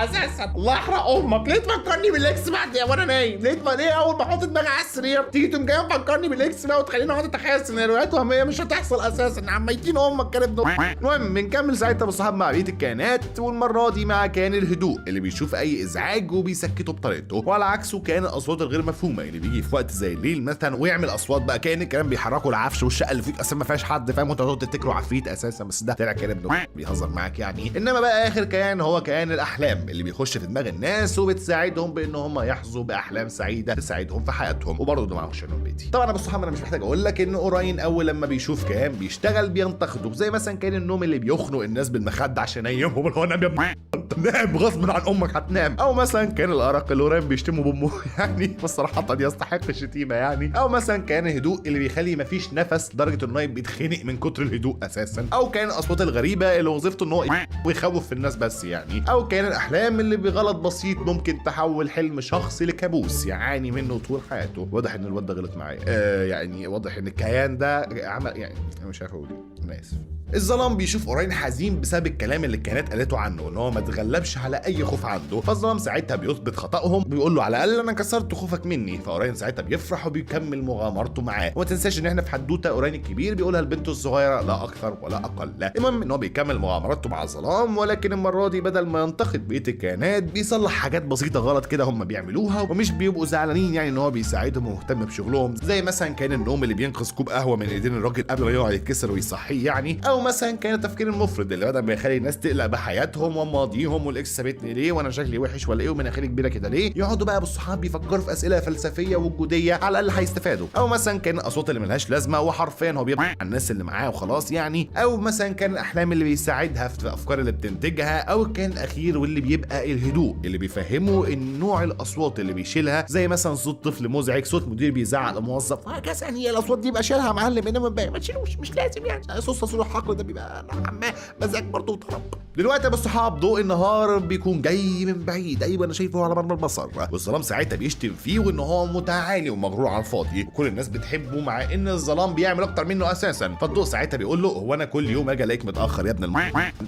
اساسا. الله يحرق امك، ليه تفكرني بالاكس بعد وانا نايم؟ ليه اول ما احط دماغي على السرير تيجي تقوم جاي مفكرني الاكس بقى وتخلينا نقعد نتخيل سيناريوهات وهميه مش هتحصل اساسا، عميتين امك كانت. المهم بنكمل ساعتها بالصحاب مع بقيه الكائنات، والمره دي مع كائن الهدوء اللي بيشوف اي ازعاج وبيسكته بطريقته، وعلى عكسه كائن الاصوات الغير مفهومه اللي بيجي في وقت زي الليل مثلا ويعمل اصوات بقى كائن الكلام بيحركوا العفش والشقه اللي فيك اساسا ما فيهاش حد، فاهم؟ وانتوا هتقعدوا تفتكروا عفريت اساسا، بس ده طلع كائن بيهزر معاك يعني. انما بقى اخر كائن هو كائن الاحلام اللي بيخش في دماغ الناس وبتساعدهم بان هم يحظوا باحلام سعيده تساعدهم في حياتهم، وبرضه ده معهوش نوم بيتي. طبعا يا ابو الصحاب انا مش محتاج اقول لك ان اوراين اول لما بيشوف كائن بيشتغل بينتقده، زي مثلا كائن النوم اللي بيخنق الناس بالمخده عشان ينيمهم، اللي هو نام يا نام غصب عن امك هتنام. او مثلا كان الارق اللي اوراين بيشتموا بامه يعني بصراحه دي يستحق الشتيمه يعني. او مثلا كان الهدوء اللي بيخلي مفيش نفس لدرجه انه بيتخنق من كتر الهدوء اساسا. او كان الاصوات الغريبه اللي وظيفته ان هو ويخوف في الناس بس يعني. او كان الاحلام اللي بغلط بسيط ممكن تحول حلم شخص لكابوس يعاني منه طول حياته. واضح ان الواد ده غلط معايا يعني واضح ان الكيان ده عمل يعني انا مش عارف اقول ايه، انا اسف. الظلام بيشوف اوراين حزين بسبب الكلام اللي الكائنات قالته عنه ان هو ما تغلبش على اي خوف عنده، فالظلام ساعتها بيثبت خطأهم، بيقول له على الاقل انا كسرت خوفك مني. فاوراين ساعتها بيفرح وبيكمل مغامرته معاه. وما تنساش ان احنا في حدوته اوراين الكبير بيقولها لبنته الصغيره لا اكثر ولا اقل. المهم ان هو بيكمل مغامراته مع الظلام، ولكن المره دي بدل ما ينتقد بقيه الكائنات بيصلح حاجات بسيطه غلط كده هم بيعملوها، ومش بيبقوا زعلانين يعني ان هو بيساعدهم ومهتم بشغلهم، زي مثلا كان النوم اللي بينقذ كوب قهوه من ايدين الراجل قبل ما يقعد يتكسر ويصحيه يعني. او مثلا كان التفكير المفرط اللي بدل ما يخلي الناس تقلق بحياتهم وماضيهم والاكس سابتني ليه وانا شكلي وحش ولا ايه ومناخيري كبيره كده ليه، يقعدوا بقى بالصحاب يفكروا في اسئله فلسفيه وجوديه على الاقل هيستفادوا. او مثلا كان الاصوات اللي ملهاش لازمه وحرفيا هو بيبقى الناس اللي معاه وخلاص يعني. او مثلا كان الاحلام اللي بيساعدها في الافكار اللي بتنتجها. او كان الاخير واللي بيبقى الهدوء اللي بيفهمه ان نوع الاصوات اللي بيشيلها، زي مثلا صوت طفل مزعج، صوت مدير بيزعق لموظف، وهكذا يعني. الاصوات دي يبقى شيلها يا معلم، انما ما تشيلوش مش لازم يعني. صوت تصوير الحقل ده بيبقى نوعا ما مزاج برضه وطرب. دلوقتي يا بالصحاب ضوء النهار بيكون جاي من بعيد، ايوه انا شايفه على مرمى البصر، والظلام ساعتها بيشتم فيه وان هو متعالي ومغرور على الفاضي، وكل الناس بتحبه مع ان الظلام بيعمل اكتر منه اساسا. فالضوء ساعتها بيقول له هو انا كل يوم اجي الاقيك متاخر يا ابن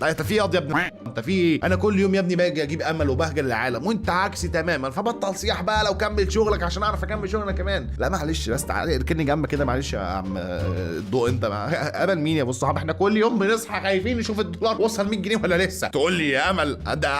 انت في ياض يا ابن انت في انا كل يوم يا ابني باجي اجيب امل وبهجه للعالم وانت عكسي تماما، فبطل صياح بقى لو كمل شغلك عشان اعرف اكمل شغلنا كمان. لا معلش بس تعالى اركني جنبك كده معلش يا عم الضوء. انت امل مين يا ابو الصحاب؟ احنا كل يوم بنصحى خايفين نشوف الدولار وصل 100 جنيه ولا لسه، تقول لي يا امل ده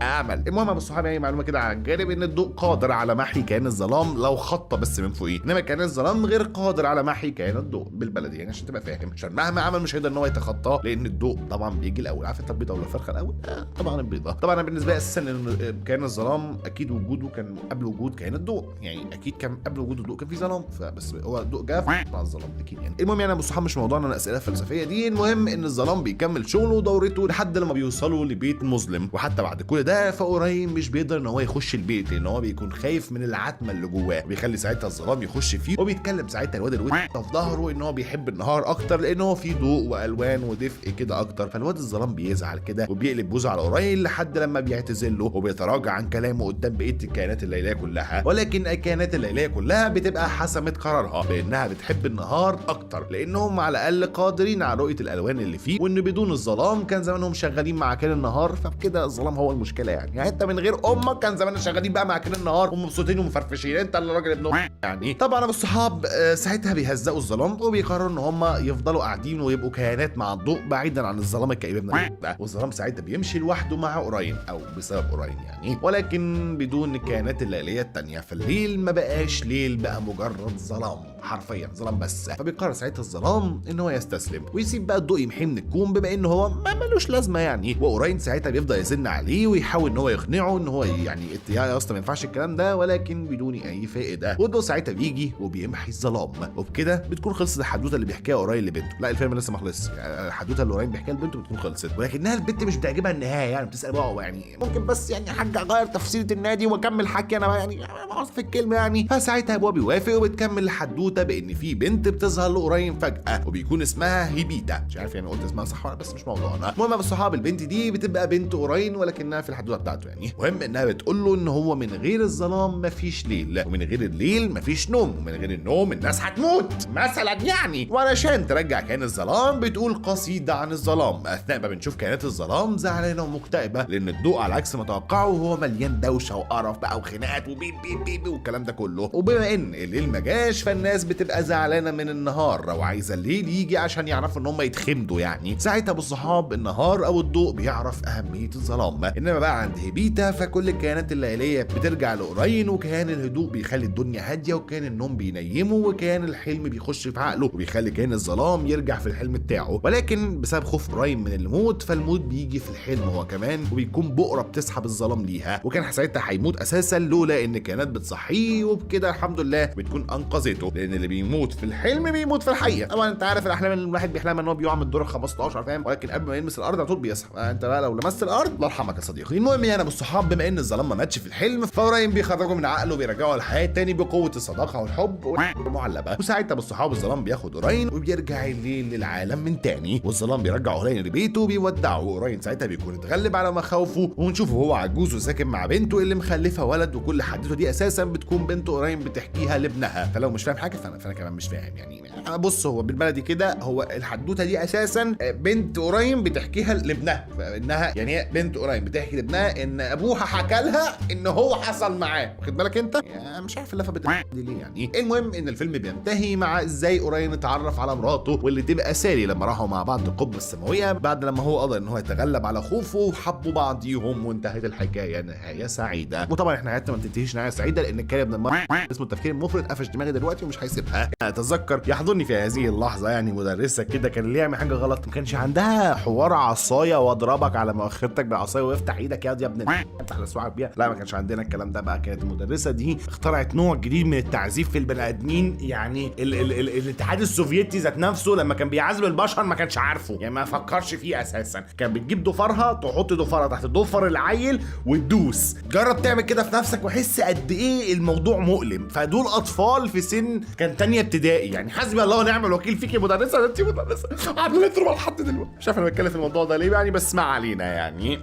امل. المهم يا ابو الصحاب يعني معلومه كده على الجانب ان الضوء قادر على محي كائن الظلام لو خط بس من فوقيه، انما كائن الظلام غير قادر على محي كائن الضوء بالبلدي يعني عشان تبقى فاهم، عشان مهما عمل مش هيقدر ان هو يتخطاه، لان الضوء طبعا بيجي الاول. عارف انت البيضه ولا الفرخه الاول؟ طبعا البيضه. طبعا انا بالنسبه لي اساسا ان كائن الظلام اكيد وجوده كان قبل وجود كائن الضوء، يعني اكيد كان قبل وجود الضوء كان في ظلام، فبس هو الضوء جه مع الظلام اكيد يعني. المهم يعني يا ابو الصحاب مش موضوعنا الاسئله الفلسفيه دي، المهم ان الظلام بيكمل شغله ودورته لحد لما بيوصلوا لبيت مظلم، وحتى بعد كل ده فاوراين مش بيقدر ان هو يخش البيت لان هو بيكون خايف من العتمه اللي جواه، وبيخلي ساعتها الظلام يخش فيه، وبيتكلم ساعتها الواد الواد في ظهره ان هو بيحب النهار اكتر لان هو فيه ضوء والوان ودفء كده اكتر. فالواد الظلام بيزعل كده وبيقلب بوزه على اوراين لحد لما بيعتذر له وبيتراجع عن كلامه قدام بقيه الكائنات الليليه كلها. ولكن الكائنات الليليه كلها بتبقى حسمت قرارها بانها بتحب النهار اكتر لانهم على الاقل قادرين على رؤيه الالوان اللي فيه، وان بدون الظلام كان زمانهم شغالين مع كائن النهار، فبكده الظلام هو المشكله يعني انت من غير امك كان زماننا شغالين بقى مع كائن النهار ومبسوطين ومفرفشين، انت اللي راجل ابن يعني. طبعا ابو الصحاب ساعتها بيهزقوا الظلام وبيقرروا ان هم يفضلوا قاعدين ويبقوا كائنات مع الضوء بعيدا عن الظلام الكئيب ابن ده، والظلام ساعتها بيمشي لوحده مع اوراين او بسبب اوراين يعني، ولكن بدون الكائنات الليليه التانيه. فالليل ما بقاش ليل، بقى مجرد ظلام، حرفيا ظلام بس. فبيقرر ساعتها الظلام ان هو يستسلم ويسيب بقى الضوء يمحي من الكون بما ان هو ما ملوش لازمه يعني. واوراين ساعتها بيفضل يزن عليه ويحاول ان هو يقنعه ان هو يعني يا اسطى ما ينفعش الكلام ده، ولكن بدون اي فائده. والضوء ساعتها بيجي وبيمحي الظلام، وبكده بتكون خلصت الحدوته اللي بيحكيها اوراين لبنته. لا الفيلم لسه ما خلصش، الحدوته اللي اوراين بيحكيها لبنته بتكون خلصت، ولكنها البنت مش بتعجبها النهايه يعني، بتسال بقى يعني ممكن بس يعني يا حاج اغير تفسيره النادي واكمل حكي انا يعني ما في الكلمه يعني. فساعتها ابوها بيوافق وبتكمل الحدوته بان في بنت بتظهر لاوراين فجاه وبيكون اسمها هيبيتا، مش عارف يعني قلت اسمها صح ولا بس مش موضوعنا. المهم بالصحاب البنت دي بتبقى بنت اوراين ولكنها في الحدوته بتاعته يعني. المهم انها بتقول له ان هو من غير الظلام مفيش ليل، ومن غير الليل مفيش نوم، ومن غير النوم الناس هتموت مثلا يعني. وعلشان ترجع كائن الظلام بتقول قصيده عن الظلام، اثناء ما بنشوف كائنات الظلام زعلانه ومكتئبه لان الضوء على عكس ما توقعه هو مليان دوشه وقرف بقى وخناقات وبيب بيب بيب والكلام ده كله. وبما ان الليل ما جاش فالناس الناس بتبقى زعلانه من النهار وعايزه الليل يجي عشان يعرفوا ان هم يتخمدوا يعني. ساعتها بالصحاب النهار او الضوء بيعرف اهميه الظلام. انما بقى عند هيبيتا فكل الكائنات الليليه بترجع لاوراين، وكان الهدوء بيخلي الدنيا هاديه، وكان النوم بينيمه، وكان الحلم بيخش في عقله وبيخلي كائن الظلام يرجع في الحلم بتاعه. ولكن بسبب خوف اوراين من الموت فالموت بيجي في الحلم هو كمان، وبيكون بؤره بتسحب الظلام ليها، وكان ساعتها هيموت اساسا لولا ان كائنات بتصحيه، وبكده الحمد لله بتكون انقذته، لان اللي بيموت في الحلم بيموت في الحقيقه. طبعا انت عارف الاحلام اللي الواحد بيحلمها ان هو بيقع من الدور ال 15 فاهم، ولكن قبل ما يلمس الارض على طول بيصحى. انت بقى لو لمست الارض الله يرحمك يا صديقي. المهم يعني بالصحاب بما ان الظلام ما ماتش في الحلم فاوراين بيخرجوا من عقله وبيرجعوا الحياه تاني بقوه الصداقه والحب والمعلبه. وساعتها بالصحاب الظلام بياخد اوراين وبيرجع الليل للعالم من تاني، والظلام بيرجع اوراين لبيته وبيودعه. اوراين ساعتها بيكون اتغلب على مخاوفه، ونشوفه هو عجوز وساكن مع بنته اللي مخلفه ولد، وكل حدته دي اساسا بتكون بنت اوراين بتحكيها لابنها. فلو مش فاهم حاجه فانا كمان مش فاهم يعني. بص هو بالبلدي كده هو الحدوته دي اساسا بنت اوراين بتحكيها لابنها، فانها يعني هي بنت اوراين بتحكي لابنها ان ابوها حكى لها ان هو حصل معاه، واخد بالك انت؟ يعني مش عارف اللفه دي ليه يعني. المهم ان الفيلم بينتهي مع ازاي اوراين اتعرف على مراته واللي تبقى سالي لما راحوا مع بعض القبه السماويه بعد لما هو قدر ان هو يتغلب على خوفه وحبوا بعضيهم، وانتهت الحكايه نهايه سعيده. وطبعا احنا حياتنا ما بتنتهيش نهايه سعيده لان الكلام ابن اسمه التفكير المفرط قفش دماغي دلوقتي ومش هيسيبها. اتذكر يحضرني في هذه اللحظه يعني مدرسه كده كان اللي يعمل حاجه غلط ما كانش عندها حوار عصايه واضربك على مؤخرتك بعصايه وافتح ايدك يا ابن افتح لسوعك بيها، لا ما كانش عندنا الكلام ده. بقى كانت المدرسه دي اخترعت نوع جديد من التعذيب في البني ادمين يعني الاتحاد السوفيتي ذات نفسه لما كان بيعذب البشر ما كانش عارفه يعني ما فكرش فيه اساسا. كان بتجيب ضفرها تحط ضفرها تحت ضفر العيل وتدوس. جرب تعمل كده في نفسك وحس قد ايه الموضوع مؤلم. فدول اطفال في سن كان تانية ابتدائي يعني. حسبي الله ونعم الوكيل فيك يا مدرسه، انت مدرسه عامله نضرب لحد دلوقتي. مش عارف انا بتكلم في الموضوع ده ليه يعني، بس ما علينا يعني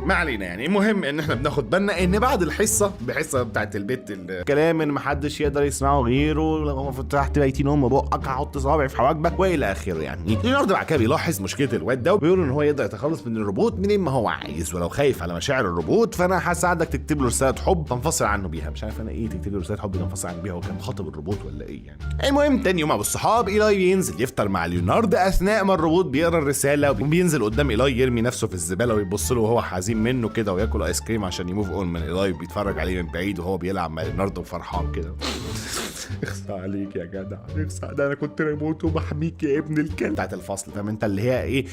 ما علينا يعني. المهم ان احنا بناخد بالنا ان بعد الحصه بتاعت البيت الكلام ان محدش يقدر يسمعه غيره، لو فتحت بيتين بقك هحط صوابعي في حواجبك والى اخره يعني. ليوناردو بعد كده بيلاحظ مشكله الواد ده وبيقول ان هو يقدر يتخلص من الروبوت منين ما هو عايز، ولو خايف على مشاعر الروبوت فانا هساعدك تكتب له رساله حب تنفصل عنه بيها. مش عارف انا ايه تكتب له رساله حب تنفصل عنه بيها، وكان خاطب الروبوت ولا ايه يعني. المهم تاني يوم ابو الصحاب ايلاي بينزل يفطر مع ليوناردو اثناء ما الروبوت بيقرا الرساله، وبينزل قدام ايلاي يرمي نفسه في الزباله ويبص له وهو حزين منه كده وياكل ايس كريم عشان يموف اون من ايلاي، بيتفرج عليه من بعيد وهو بيلعب مع ليوناردو فرحان كده. اخصى عليك يا جدع، اخصى، ده انا كنت ريموت وبحميك يا ابن الكلب بتاعت الفصل. فاهم انت اللي هي ايه؟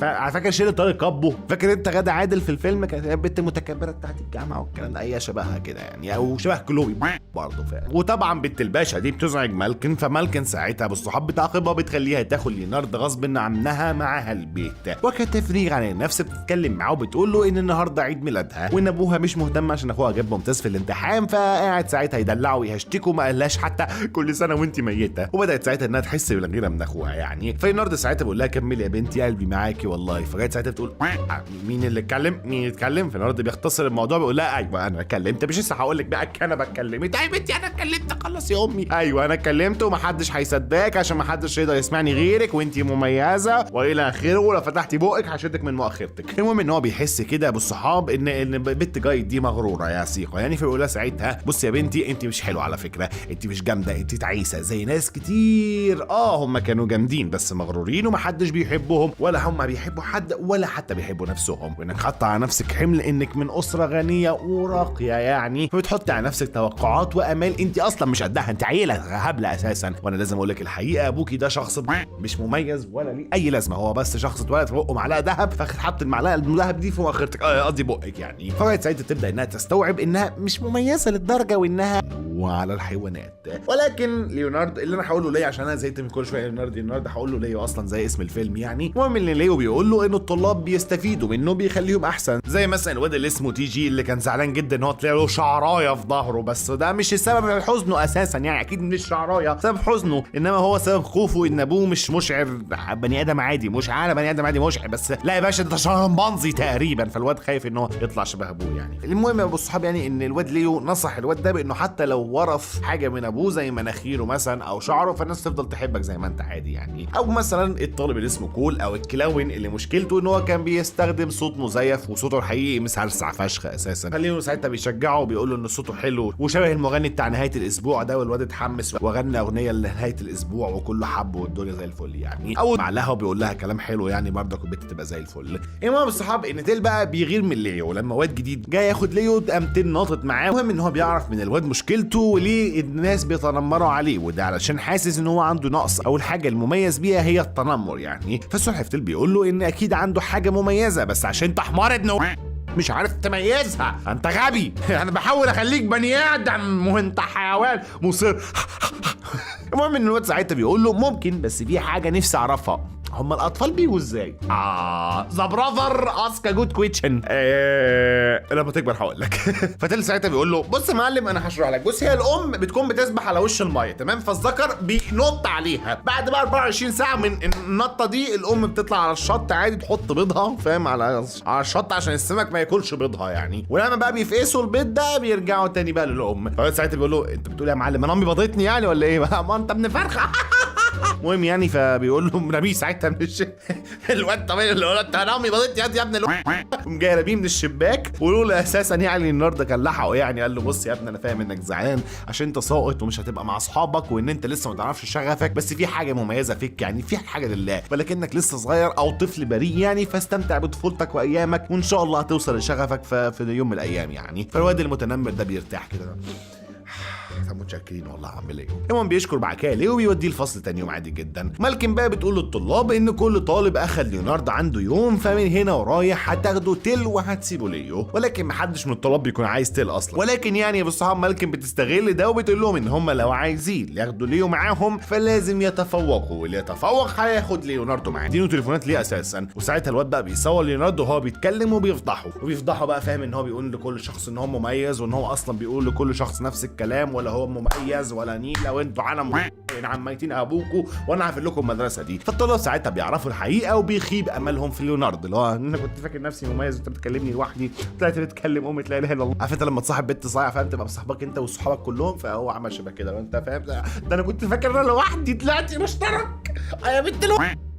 على فاكر شيل طارق كابو؟ فاكر انت غادة عادل في الفيلم كانت البنت المتكبره بتاعت الجامعه والكلام ده، هي شبهها كده يعني، او شبه كلوبي برضه فعلا. وطبعا بنت الباشا دي بتزعج مالكن، فمالكن ساعتها بالصحاب بتعاقبها بتخليها تاخد ليوناردو غصب عنها معاها البيت، وكتفريغ عن النفس بتتكلم معاه وبتقول له ان النهارده عيد ميلادها وان ابوها مش مهتم عشان اخوها جاب ممتاز في الامتحان، فقاعد ساعتها يدلعه ويهشتكه ما قالهاش حتى كل سنه وانت ميته. وبدات ساعتها انها تحس بالغيره من اخوها يعني. فليوناردو ساعتها بيقول لها كملي يا بنتي قلبي معاكي والله. فجت ساعتها بتقول مين اللي اتكلم؟ مين يتكلم؟ فليوناردو بيختصر الموضوع بيقول لها ايوه انا اتكلمت، مش لسه هقول لك بقى انا بتكلمت. ايوه بنتي انا اتكلمت خلاص يا امي. ايوه انا اتكلمت ومحدش هيصدقك عشان محدش يقدر يسمعني غيرك وانت مميزه والى اخره، ولو فتحتي بقك هشدك من مؤخرتك. المهم ان هو بيحس كده بالصحاب ان بنت جايد دي مغروره يا سيخو يعني. فبيقول لها ساعتها بص يا بنتي انت مش حلوه على فكره، انت مش جامده، انت تعيسه زي ناس كتير هم كانوا جامدين بس مغرورين ومحدش بيحبهم ولا هم بيحبوا حد ولا حتى بيحبوا نفسهم، وانك حاطه على نفسك حمل انك من اسره غنيه وراقيه يعني، فبتحطي على نفسك توقعات وامال انت اصلا مش قدها، انت عيله هبله اساسا. وانا لازم اقول لك الحقيقه، ابوكي ده شخص مش مميز ولا ليه اي لازمه، هو بس شخص اتولد في بقه معلقه ذهب فحط المعلقه الذهب دي في مؤخرتك قصدي بقك يعني. فبقت ساعتها تبدا انها تستوعب انها مش مميزه للدرجه وانها وعلى الحيوانات. ولكن ليوناردو اللي انا هقول له ليه عشان انا زهقت من كل شويه ليوناردو هقول له ليه اصلا زي اسم الفيلم يعني. المهم ان ليو بيقول له ان الطلاب بيستفيدوا منه بيخليهم احسن، زي مثلا الواد اللي اسمه تي جي اللي كان زعلان جدا ان هو طلع له شعرايه في ظهره، بس ده مش السبب حزنه اساسا يعني، اكيد مش شعرايه سبب حزنه، انما هو سبب خوفه ان ابوه مش مشعر بني ادم عادي، مش عارف بني ادم عادي مشعر بس لا يا باشا ده شمبانزي تقريبا، فالواد خايف ان هو يطلع شبه ابوه يعني. المهم يا ابو الصحاب يعني ان الواد ليو نصح الواد ده بانه حتى لو ورث حاجه من ابوه وجهه زي مناخيره مثلا او شعره، فالناس تفضل تحبك زي ما انت عادي يعني. او مثلا الطالب اللي اسمه كول او الكلاون اللي مشكلته ان هو كان بيستخدم صوت مزيف وصوته الحقيقي مسرسع فشخ اساسا، خليه ساعتها بيشجعه وبيقول له ان صوته حلو وشبه المغني بتاع نهايه الاسبوع ده، والواد اتحمس وغنى اغنيه لنهايه الاسبوع وكله حبه والدنيا زي الفل يعني. اول مع لها وبيقول لها كلام حلو يعني برضك البت تبقى زي الفل. المهم الصحاب ان تيل بقى بيغير من ليو لما واد جديد جاي ياخد ليو، قام تيل ناطط معاه. المهم ان هو بيعرف من الواد مشكلته وليه الناس بيتنمروا عليه، وده علشان حاسس ان هو عنده نقص او الحاجه المميز بيها هي التنمر يعني. فالسلحف تيل بيقول له ان اكيد عنده حاجه مميزه بس عشان انت حمار ابن مش عارف تميزها، انت غبي. انا بحاول اخليك بني ادم وانت حيوان مصر. المهم ان الواد ساعتها بيقول له ممكن، بس في حاجه نفسي اعرفها، هم الاطفال بيجوا ازاي؟ ذا براذر اسك جود كويتشن. لما تكبر هقول لك. فتل ساعتها بيقول له بص يا معلم انا هشرح لك. بص هي الام بتكون بتسبح على وش الميه تمام، فالذكر بينط عليها. بعد بقى 24 ساعه من النطه دي الام بتطلع على الشط عادي تحط بيضها فاهم على الشط عشان السمك ما ياكلش بيضها يعني. ولما بقى بيفقسوا البيض ده بيرجعوا تاني بقى للام. فالواد ساعتها بيقول له انت بتقول يا معلم انا امي بضتني يعني ولا ايه؟ ما انت ابن فرخه. المهم يعني فبيقول له رميه ساعتها من الواد طبيعي اللي قال انا امي بضتني يا ابن قام جاي رميه من الشباك. ولولا اساسا يعني النهارده كان لحقه يعني قال له بص يا ابني انا فاهم انك زعلان عشان انت ساقط ومش هتبقى مع اصحابك وان انت لسه ما تعرفش شغفك، بس في حاجه مميزه فيك يعني، في حاجه لله، ولكنك لسه صغير او طفل بريء يعني، فاستمتع بطفولتك وايامك وان شاء الله هتوصل لشغفك في يوم من الايام يعني. فالواد المتنمر ده بيرتاح كده. متشكرين والله عامل ايه. المهم بيشكر بعد كده ليه وبيوديه الفصل تاني يوم عادي جدا. مالكن بقى بتقول للطلاب ان كل طالب اخد ليوناردو عنده يوم، فمن هنا ورايح هتاخدوا تيل وهتسيبوا ليو، ولكن محدش من الطلاب بيكون عايز تيل اصلا. ولكن يعني بالصحاب مالكن بتستغل ده وبتقول لهم ان هم لو عايزين ياخدوا ليو معاهم فلازم يتفوقوا، واللي يتفوق هياخد ليوناردو معاه. ادينه تليفونات ليه اساسا. وساعتها الواد بقى بيصور ليوناردو وهو بيتكلم وبيفضحه بقى فاهم ان هو بيقول لكل شخص ان هو مميز، وان هو اصلا بيقول لكل شخص نفس الكلام، ولا هو مميز ولا نيله وانتوا علم عميتين ابوكوا وانا عارف لكم المدرسه دي. فالطلاب ساعتها بيعرفوا الحقيقه وبيخيب املهم في ليوناردو اللي هو انا كنت فاكر نفسي مميز وانت بتكلمني لوحدي، طلعت بتتكلم لا اله الا الله. عارف انت لما تصاحب بنت صايعه فاهم تبقى مصاحبك انت وصحابك كلهم، فهو عمل شبه كده وانت فاهم ده انا كنت فاكر انا لوحدي طلعت مشترك يا بنت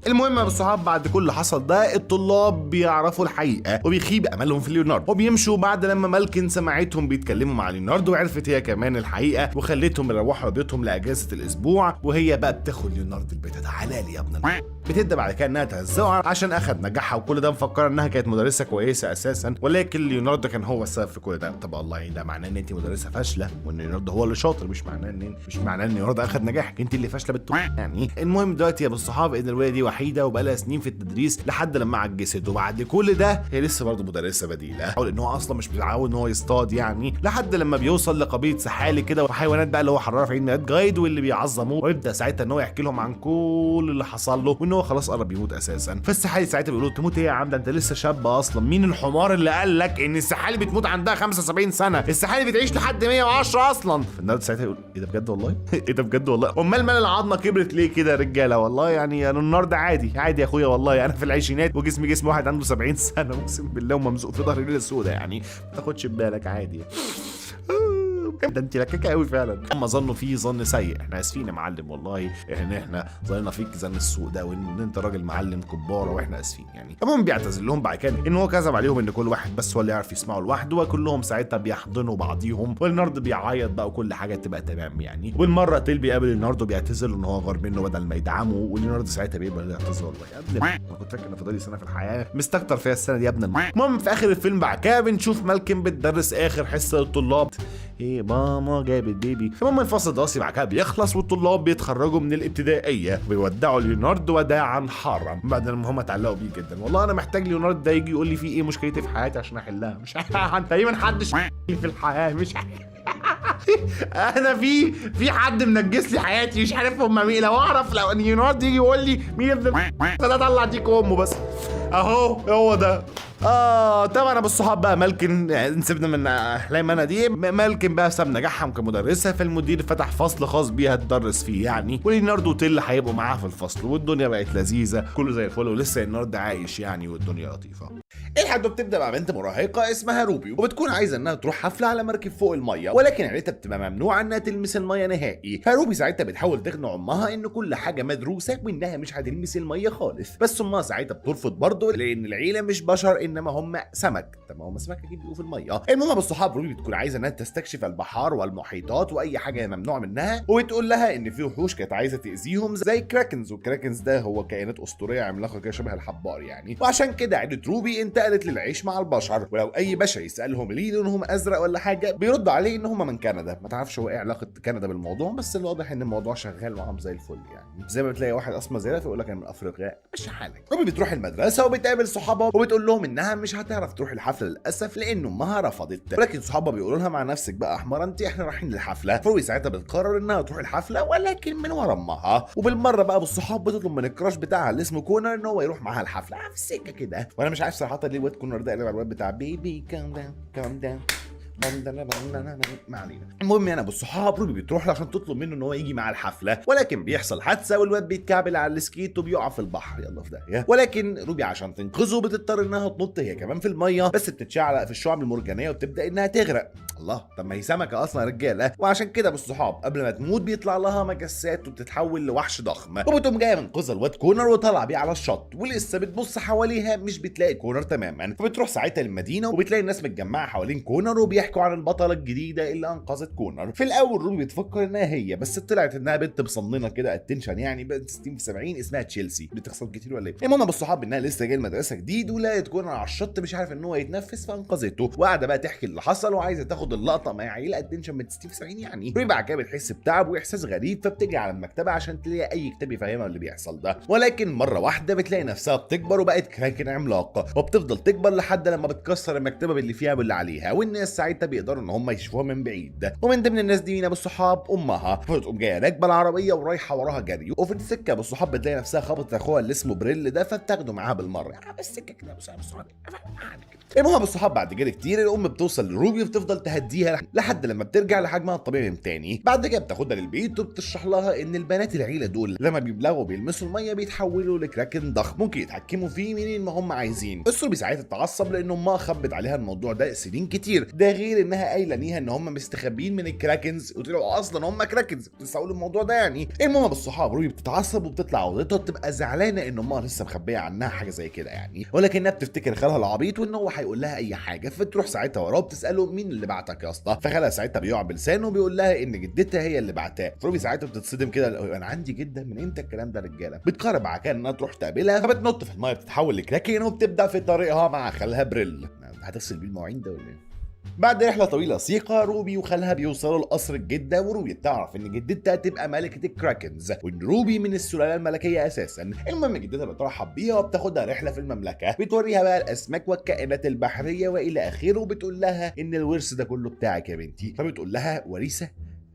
المهم يا بالصحاب بعد كل اللي حصل ده الطلاب بيعرفوا الحقيقه وبيخيب املهم في ليوناردو وبيمشوا بعد لما مالكن سمعتهم بيتكلموا مع ليوناردو وعرفت هي كمان الحقيقه وخلتهم يروحوا بيتهم لاجازه الاسبوع، وهي بقى بتاخد ليوناردو البيت. تعالى لي يا ابن بتبدا بعد كده انها تهزقه عشان اخد نجاحها وكل ده، مفكره انها كانت مدرسه كويسه اساسا، ولكن ليوناردو كان هو السبب في كل ده. طب والله ده معناه ان انت مدرسه فاشله وان ليوناردو هو اللي شاطر، مش معناه ان ليوناردو اخد نجاحك، انت اللي فاشله يعني. المهم دلوقتي يا بالصحاب ان الوليه دي وحيده وبقالها سنين في التدريس لحد لما عجزت، وبعد كل ده هي لسه برضه مدرسه بديله، لان هو اصلا مش متعود ان هو يصطاد يعني، لحد لما بيوصل لقبيله سحالي كده وحيوانات بقى اللي هو حراره في عيد ميلاد جايد واللي بيعظموه، ويبدا ساعتها ان هو يحكي لهم عن كل اللي حصل له وان هو خلاص قرب يموت اساسا. فالسحالي ساعتها بيقولوا تموت ايه يا عم ده انت لسه شاب اصلا، مين الحمار اللي قال لك ان السحالي بتموت عندها 75 سنه؟ السحالي بتعيش لحد 110 اصلا. فالنرد ساعتها يقول ايه ده بجد والله؟ ايه ده بجد والله؟ امال مال العظمه كبرت ليه كده يا رجاله؟ والله يعني انا النهارده عادي يا اخويا، والله انا في العشرينات وجسمي جسم واحد عنده 70 سنه اقسم بالله وممزوق في ظهري ليله سودا يعني، ما تاخدش بالك عادي. ده انت لكاكه قوي فعلا. هم ظنوا فيه ظن سيء، احنا اسفين يا معلم والله ان احنا ظننا فيك ظن السوء ده وان انت راجل معلم كباره واحنا اسفين يعني. المهم بيعتذر لهم بعد كده ان هو كذب عليهم ان كل واحد بس هو اللي يعرف يسمعه لوحده، وكلهم ساعتها بيحضنوا بعضيهم وليوناردو بيعيط بقى وكل حاجه تبقى تمام يعني. والمره تيل بيقابل ليوناردو بيعتذر ان هو غار منه بدل ما يدعمه، وليوناردو ساعتها بيقبل الاعتذار. والله يا ابني انا كنت فاكر ان فاضلي سنه في الحياه مستكتر فيها السنه دي يا ابن المهم في اخر الفيلم بعد كده بنشوف مالكن بتدرس اخر حصه للطلاب. ايه ماما جابت بيبي. المهم الفصل الدراسي بعد كده بيخلص والطلاب بيتخرجوا من الابتدائيه وبيودعوا ليوناردو وداعا حارا بعد ما هم اتعلقوا بيه جدا. والله انا محتاج ليوناردو ده يجي يقول لي في ايه مشكلتي في حياتي عشان احلها. مش تقريبا حدش في الحياه مش انا في حد منجس لي حياتي مش عارف هم مين. لو اعرف لو ان ليوناردو يجي يقول لي مين ابن ده طلع ديك امه بس اهو هو ده. طبعا بالصحاب بقى مالكن يعني سيبنا من احلام انا دي. مالكن بقى ساب نجاحهم كمدرسه، فالمدير فتح فصل خاص بيها تدرس فيه يعني، وليوناردو وتيل هيبقوا معاها في الفصل، والدنيا بقت لذيذه كله زي الفل ولسه ليوناردو عايش يعني والدنيا لطيفه. الحدوته بتبدا مع بنت مراهقه اسمها روبي، وبتكون عايزه انها تروح حفله على مركب فوق الميه، ولكن عيلتها بتبقى ممنوعه انها تلمس الميه نهائي. فروبي ساعتها بتحاول تقنع امها ان كل حاجه مدروسه وانها مش هتلمس الميه خالص، بس امها ساعتها بترفض برضه لان العيله مش بشر انما هم سمك. طب ما هم سمك اكيد بيبقوا في الميه. المهم بالصحاب روبي بتكون عايزه انها تستكشف البحار والمحيطات واي حاجه ممنوع منها، وبتقول لها ان في وحوش كانت عايزه تاذيهم زي كراكنز، والكراكنز ده هو كائنات اسطوريه عملاقه كده شبه الحبار يعني. وعشان كده عيله روبي انتقلت للعيش مع البشر، ولو اي بشر يسالهم ليه لونهم ازرق ولا حاجه بيردوا عليه ان هم من كندا. ما تعرفش هو ايه علاقه كندا بالموضوع، بس الواضح ان الموضوع شغال معاهم زي الفل يعني. زي ما بتلاقي واحد اسمر زي ده فيقول لك انا من افريقيا، مش حالك. روبي بتروح المدرسه وبتقابل صحابها وبتقول لهم انها مش هتعرف تروح الحفله للاسف لان امها رفضت، ولكن صحابها بيقولوا لها مع نفسك بقى احمر انت، احنا رايحين للحفله. روبي ساعتها بتقرر انها تروح الحفله ولكن من ورا امها، وبالمره بقى بالصحاب بتطلب من الكراش بتاعها اللي اسمه كونر ان هو يروح معاها الحفله في السكه كده. وانا مش عارف صراحه ليه واد كونر ده قلب على الواد بتاع بيبي كام داون كام داون. ما علينا. المهم انا بالصحاب روبي بتروح له عشان تطلب منه ان هو يجي مع الحفله، ولكن بيحصل حادثه والواد بيتكعبل على السكيت وبيقع في البحر، يلا في داهيه. ولكن روبي عشان تنقذه بتضطر انها تنط هي كمان في الميه، بس بتتشعلق في الشعب المرجانيه وبتبدا انها تغرق. الله، طب ما هي سمكه اصلا يا رجاله. وعشان كده بالصحاب قبل ما تموت بيطلع لها مجسات وبتتحول لوحش ضخم، وبتقوم جايه منقذه الواد كونر وطالعه بيه على الشط، ولسه بتبص حواليها مش بتلاقي كونر تماما. فبتروح ساعتها للمدينه وبتلاقي الناس متجمعه حوالين كونر وبيحكوا عن البطله الجديده اللي انقذت كونر. في الاول روبي بتفكر انها هي، بس طلعت انها بنت مصننه كده اتنشن يعني، بنت 60 في 70 اسمها تشيلسي. بتخسر كتير ولا ايه؟ المهم بالصحاب انها لسه جايه المدرسه جديد ولقت كونر على الشط مش عارف ان هو يتنفس فانقذته، وقاعده بقى تحكي اللي حصل وعايزه تاخد اللقطه مع عيله اتنشن من 60 في 70 يعني. روبي بعد كده بتحس بتعب واحساس غريب فبتجري على المكتبه عشان تلاقي اي كتاب يفهمها اللي بيحصل ده، ولكن مره واحده بتلاقي نفسها بتكبر وبقت كراكن عملاقه، وبتفضل تكبر لحد لما بتكسر المكتبه باللي فيها واللي عليها، والناس ساعتها بيقدروا ان هم يشوفوها من بعيد. ومن ضمن الناس دي مين بالصحاب؟ امها. فتقوم جايه راكبه العربيه ورايحه وراها جري، وفي السكه بالصحاب بتلاقي نفسها خبطت اخوها اللي اسمه بريل ده فبتاخده معاها بالمره السكه كده بالصحاب. المهم بالصحاب بعد جري كتير الام بتوصل لروبي وبتفضل تهديها لحد لما بترجع لحجمها الطبيعي من تاني. بعد كده بتاخدها للبيت وبتشرح لها ان البنات العيله دول لما بيبلغوا بيلمسوا الميه بيتحولوا لكراكن ضخم ممكن يتحكموا فيه منين ما هم عايزين. بس روبي ساعتها تتعصب لان امها خبت عليها الموضوع ده سنين كتير، ده غير انها قايله ليها ان هم مستخبيين من الكراكنز وطلعوا اصلا هم كراكنز. لسه اقول الموضوع ده يعني. المهم بالصحاب روبي بتتعصب وبتطلع اوضتها وبتبقى زعلانه ان امها لسه مخبيه عنها حاجه زي كده يعني، ولكنها بتفتكر خالها العبيط وان هو هيقول لها اي حاجه، فتروح ساعتها وراه بتساله مين اللي بعتك يا اسطى. فخالها ساعتها بيقع بلسانه وبيقول لها ان جدتها هي اللي بعتاه. فروبي ساعتها بتتصدم كده، انا عندي جده من امتى الكلام ده رجاله. بتقرب بعد كده انها تروح تقابلها فبتنط في الميه بتتحول لكراكن وبتبدا في طريقها مع خالها بريل. هتغسل بيه المواعين ده ولا ايه؟ بعد رحله طويله سيقه روبي وخالها بيوصلوا لقصر الجده، وروبي بتعرف ان جدتها تبقى ملكه الكراكنز وان روبي من السلاله الملكيه اساسا. المهم جدتها بترحب بيها وبتاخدها رحله في المملكه، بتوريها بقى الاسماك والكائنات البحريه والى اخره، وبتقول لها ان الورث ده كله بتاعك يا بنتي. فبتقول لها وريثه؟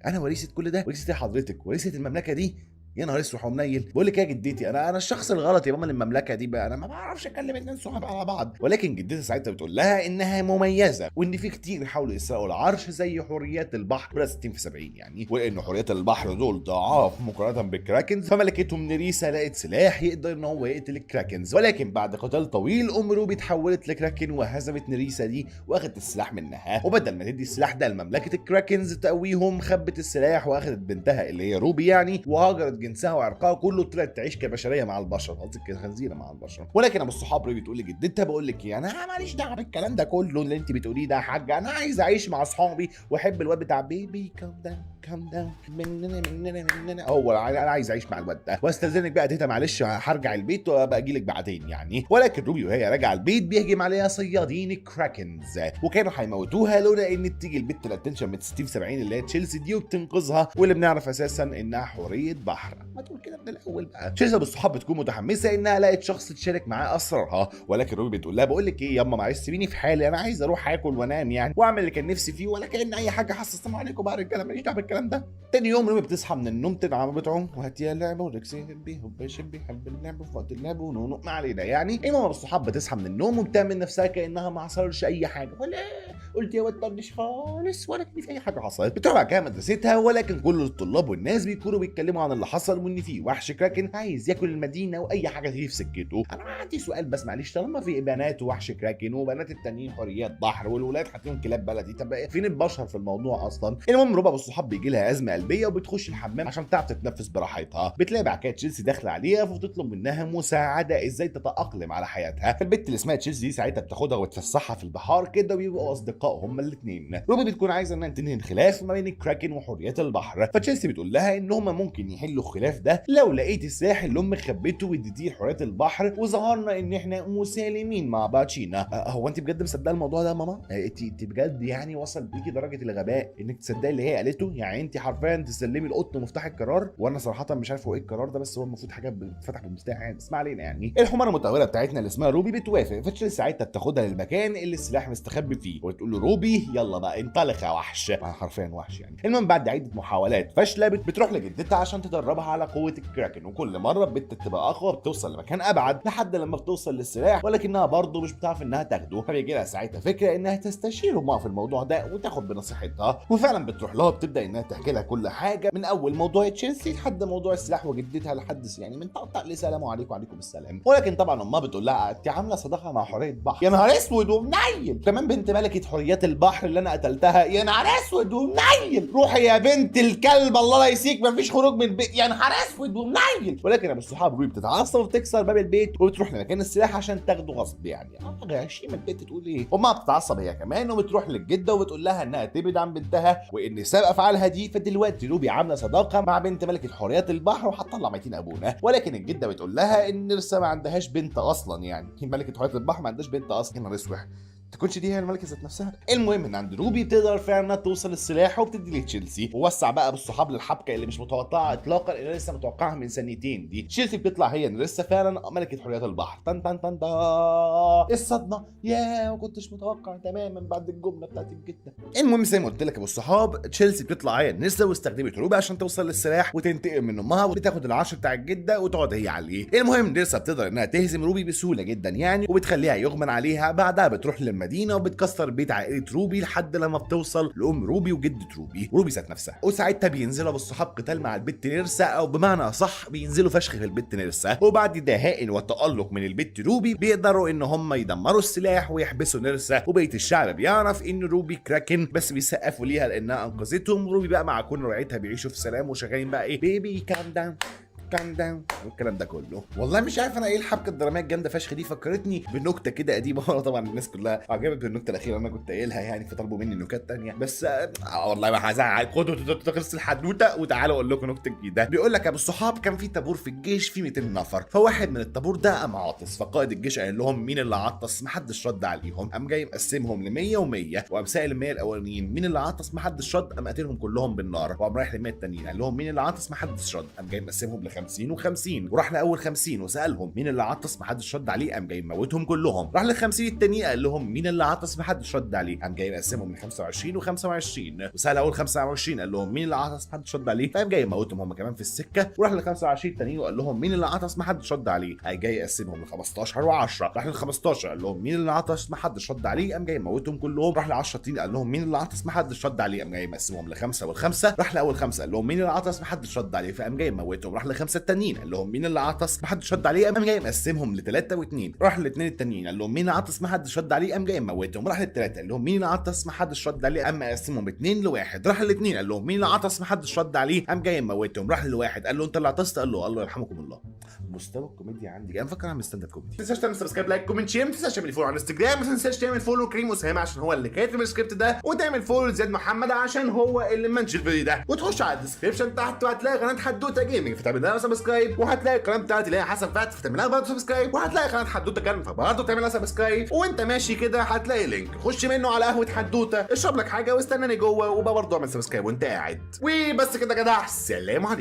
انا وريثه كل ده؟ وريثه ايه حضرتك؟ وريثه المملكه دي؟ يا نهار اسود ومنيل. بقول لك يا جدتي انا الشخص الغلط يا ماما للمملكه دي بقى، انا ما بعرفش اكلم اتنين صحاب على بعض. ولكن جدتي ساعتها بتقول لها انها مميزه وان في كتير حاولوا يسرقوا العرش زي حوريات البحر ولا 60 في 70 يعني، وان حوريات البحر دول ضعاف مقارنه بالكراكنز. فملكتهم نريسا لقت سلاح يقدر ان هو يقتل الكراكنز، ولكن بعد قتال طويل روبي اتحولت لكراكن وهزمت نريسا دي واخدت السلاح منها، وبدل ما تدي السلاح ده لمملكه الكراكنز تقويهم خبت السلاح واخدت بنتها اللي هي روبي يعني، وهاجرت جنسها وعرقها كله طلعت تعيش كبشريه مع البشر، قصدي كخنزيره مع البشر. ولكن ابو الصحاب روبي بتقول لجدتها بقول لك ايه، انا ماليش دعوه بالكلام ده كله اللي انت بتقوليه ده يا حاجه، انا عايز اعيش مع اصحابي واحب الواد بتاع بيبي كام داون كام داون مننا هو انا عايز اعيش مع الواد ده، واستاذنك بقى تيتا معلش هرجع البيت وابقى اجي لك بعدين يعني. ولكن روبي وهي راجعه البيت بيهجم عليها صيادين الكراكنز وكانوا هيموتوها لولا ان بتيجي البت الاتنشن من 60 70 اللي هي تشيلسي دي وبتنقذها، واللي بنعرف اساسا انها حوريه بحر. ما تقول كده من الاول بقى. تشيلسي بالصحاب بتكون متحمسه انها لقت شخص تشارك معاه اسرارها، ولكن روبي بتقول لها بقول لك ايه ياما معلش سيبيني في حالي، انا عايز اروح اكل وانام يعني واعمل اللي كان نفسي فيه ولا كان اي حاجه. حاسه السلام عليكم بقى رجاله ماليش دعوه والكلام ده. تاني يوم روبي بتصحى من النوم تنعم بتعوم وهات يا لعبه وركسي هبي هبي شبي حب اللعب في وقت اللعب ونونو ما علينا يعني. المهم الصحاب بتصحى من النوم وبتعمل نفسها كانها ما حصلش اي حاجه، ولا قلت يا واد طنش خالص ولا كان في اي حاجه حصلت. بتروح بعد كده مدرستها، ولكن كل الطلاب والناس بيكونوا بيتكلموا عن اللي حصل وان في وحش كراكن عايز ياكل المدينه واي حاجه تيجي في سكته. انا عندي سؤال بس معلش، طالما في بنات ووحش كراكن وبنات التانيين حريات بحر والولاد حاطين كلاب بلدي، طب فين البشر في الموضوع اصلا؟ المهم ربع بالصحاب بيجي لها ازمه قلبيه وبتخش الحمام عشان تعرف تتنفس براحتها. بتلاقي بعد كده تشيلسي داخله عليها فبتطلب منها مساعده ازاي تتاقلم على حياتها. فالبنت اللي اسمها تشيلسي دي ساعتها بتاخدها وتفسحها في البحار كده وبيبقوا اصدقاء هما الاثنين. روبي بتكون عايزه انها تنهي الخلاف ما بين الكراكن وحريات البحر، فتشيلسي بتقول لها ان هما ممكن يحلوا الخلاف ده لو لقيت السلاح اللي امك خبيته واديتيه لحريات البحر وظهرنا ان احنا مسالمين مع بعضينا. هو انت بجد مصدقه الموضوع ده يا ماما؟ انت بجد يعني وصل بيكي درجه الغباء انك تصدقي اللي هي قالته؟ يعني انت حرفيا تسلمي القط مفتاح القرار؟ وانا صراحه مش عارف هو ايه القرار ده، بس هو المفروض حاجه بتتفتح بالمفتاح يعني، بس ما علينا يعني. الحماره المتهوره بتاعتنا اللي اسمها روبي بتوافق، فتشيلسي ساعتها بتاخدها للمكان اللي السلاح مستخبي فيه وتقول له روبي يلا بقى انطلق يا وحش، حرفيا وحش يعني. المهم بعد عده محاولات فاشله بتروح لجدتها عشان تدربها على قوه الكراكن، وكل مره البت بتبقى اقوى بتوصل لمكان ابعد لحد لما بتوصل للسلاح، ولكنها برضه مش بتعرف انها تاخده. فبيجي لها ساعتها فكره انها تستشير امها في الموضوع ده وتاخد بنصيحتها، وفعلا بتروح لها بتبدا انها تحكي لها كل حاجه من اول موضوع تشيلسي لحد موضوع السلاح وجدتها لحد يعني من طقطق لسلام عليكم وعليكم السلام. ولكن طبعا امها بتقول لها انت عامله صداقه مع حريه بحر؟ يا نهار اسود ومنيل، كمان بنت ملكه حريات البحر اللي انا قتلتها؟ يا نهار اسود ومنيل، روحي يا بنت الكلب الله لا يسيك مفيش خروج من البيت، يا نهار اسود ومنيل. ولكن ابو الصحاب روبي بتتعصب وبتكسر باب البيت وبتروح لمكان السلاح عشان تاخده غصب يعني. غشيمه البنت تقول ايه؟ امها بتتعصب هي كمان وبتروح للجده وبتقول لها انها تبعد عن بنتها وان سبب افعالها دي. فدلوقتي روبي عامله صداقه مع بنت ملكه حريات البحر وهتطلع ميتين ابونا، ولكن الجده بتقول لها ان نرسا ما عندهاش بنت اصلا، يعني ملكه حريات البحر ما عندهاش بنت اصلا. يا نهار اسود، تكونش دي هي الملكه ذات نفسها. المهم ان عند روبي بتقدر فعلا انها توصل السلاح وبتدي لتشيلسي، ووسع بقى بالصحاب للحبكه اللي مش متوقعه اطلاقا اللي لسه متوقعها من ثانيتين دي. تشيلسي بتطلع هي ان لسه فعلا ملكه حريات البحر. تن تن تن الصدمه، يا ما كنتش متوقع تماما بعد الجمله بتاعت الجده. المهم زي ما قلت لك يا ابو الصحاب، تشيلسي بتطلع هي نسا واستخدمت روبي عشان توصل للسلاح وتنتقم من امها وتاخد العشر بتاع الجده وتقعد هي عليه. المهم نسا بتقدر انها تهزم روبي بسهوله جدا يعني، وبتخليها يغمى عليها. بعدها بتروح للمدينه وبتكسر بيت عائله روبي لحد لما بتوصل لام روبي وجده روبي ذات نفسها. وساعتها بينزلوا بالصحاب قتال مع البت نيرسا، او بمعنى اصح بينزلوا فشخ في البت نيرسا. وبعد دهاء وتالق من البت روبي بيقدروا ان هم يدمروا السلاح ويحبسوا نيرسا، وبقيه الشعب بيعرف ان روبي كراكن بس بيسقفوا ليها لانها انقذتهم. روبي بقى مع كل رعايتها بيعيشوا في سلام وشغالين بقى ايه بيبي كام داون كام داون والكلام ده كله. والله مش عارف انا ايه الحبكه الدراميه الجامده فشخ دي، فكرتني بنكته كده قديمه. طبعا الناس كلها عجبت بالنكته الاخيره انا كنت قايلها يعني، فطلبوا مني نكات تانية، بس والله ما هزعل. خدوا تخلص الحدوته وتعالوا اقول لكم نكته جديده. بيقول لك يا ابو الصحاب كان في طابور في الجيش فيه 200 نفر، فواحد من الطابور ده قام عاطس، فقائد الجيش قال لهم مين اللي عطس؟ محدش رد عليهم، قام جاي مقسمهم ل 100 و100، وقام سائل ال 100 الاولانيين مين اللي عطس؟ محدش رد، قام قاتلهم كلهم بالنار، وقام رايح لل 100 التانيين قال لهم مين اللي عطس؟ محدش رد، قام جاي مقسمهم ل 50 و50، وراح لاول 50 وسالهم مين اللي عطس؟ محدش رد عليه، قام جاي موتهم كلهم. راح لل 50 التانيين قال لهم مين اللي عطس؟ محدش رد عليه، قام جاي مقسمهم ل 25 و25، وسال اول 25 قال لهم مين اللي عطس؟ محدش رد عليه، قام جاي موتهم هم كمان في السكه. وراح لل 25 التانيين وقال لهم مين اللي عطس؟ محدش رد عليه، قام جاي يقسمهم ل 15 و10. راح لل 15 قال لهم مين اللي عطس؟ محدش رد عليه، قام جاي موتهم كلهم. راح ل 10 التانيين قال لهم مين اللي عطس؟ محدش رد عليه، قام جاي مقسمهم ل5 و5. راح لاول 5 قال لهم مين اللي عطس؟ محدش رد عليه، فقام جاي موتهم. راح ل5 التانيين قال لهم مين اللي عطس؟ محدش رد عليه، قام جاي مقسمهم ل3 و2. راح ل2 التانيين قال لهم مين اللي عطس؟ محدش رد عليه، قام جاي موتهم. راح لل3 قال لهم مين اللي عطس؟ محدش رد عليه، قام مقسمهم 2 ل1. راح ل2 قال لهم مين اللي عطس؟ محدش رد عليه، قام جاي موتهم. راح لل1 قال له انت اللي عطست، قال له الله يرحمكم الله. مستوى الكوميديا عندي انا فاكر اعمل ستاند اب كوميدي. ما تنساش تعمل سبسكرايب لايك كومنت شير، ما تنساش تعمل فولو على انستجرام، ما تنساش تعمل فولو كريم اسامه عشان هو اللي كاتب السكريبت ده، وتعمل فولو لزياد محمد عشان هو اللي منشن الفيديو ده، وتخش على الديسكربشن تحت وهتلاقي قناه حدوته جيمنج فتعمل لها سبسكرايب، وهتلاقي القناه بتاعتي اللي هي حسن فتحي فتعمل لها برضه سبسكرايب، وهتلاقي قناه حدوته كان فبرضه تعمل لها سبسكرايب. وانت ماشي كده هتلاقي لينك خش منه على قهوه حدوته، اشرب لك حاجه واستناني جوه، وبقى برضه اعمل سبسكرايب وانت قاعد. وبس كده يا جدع، سلام عليكم.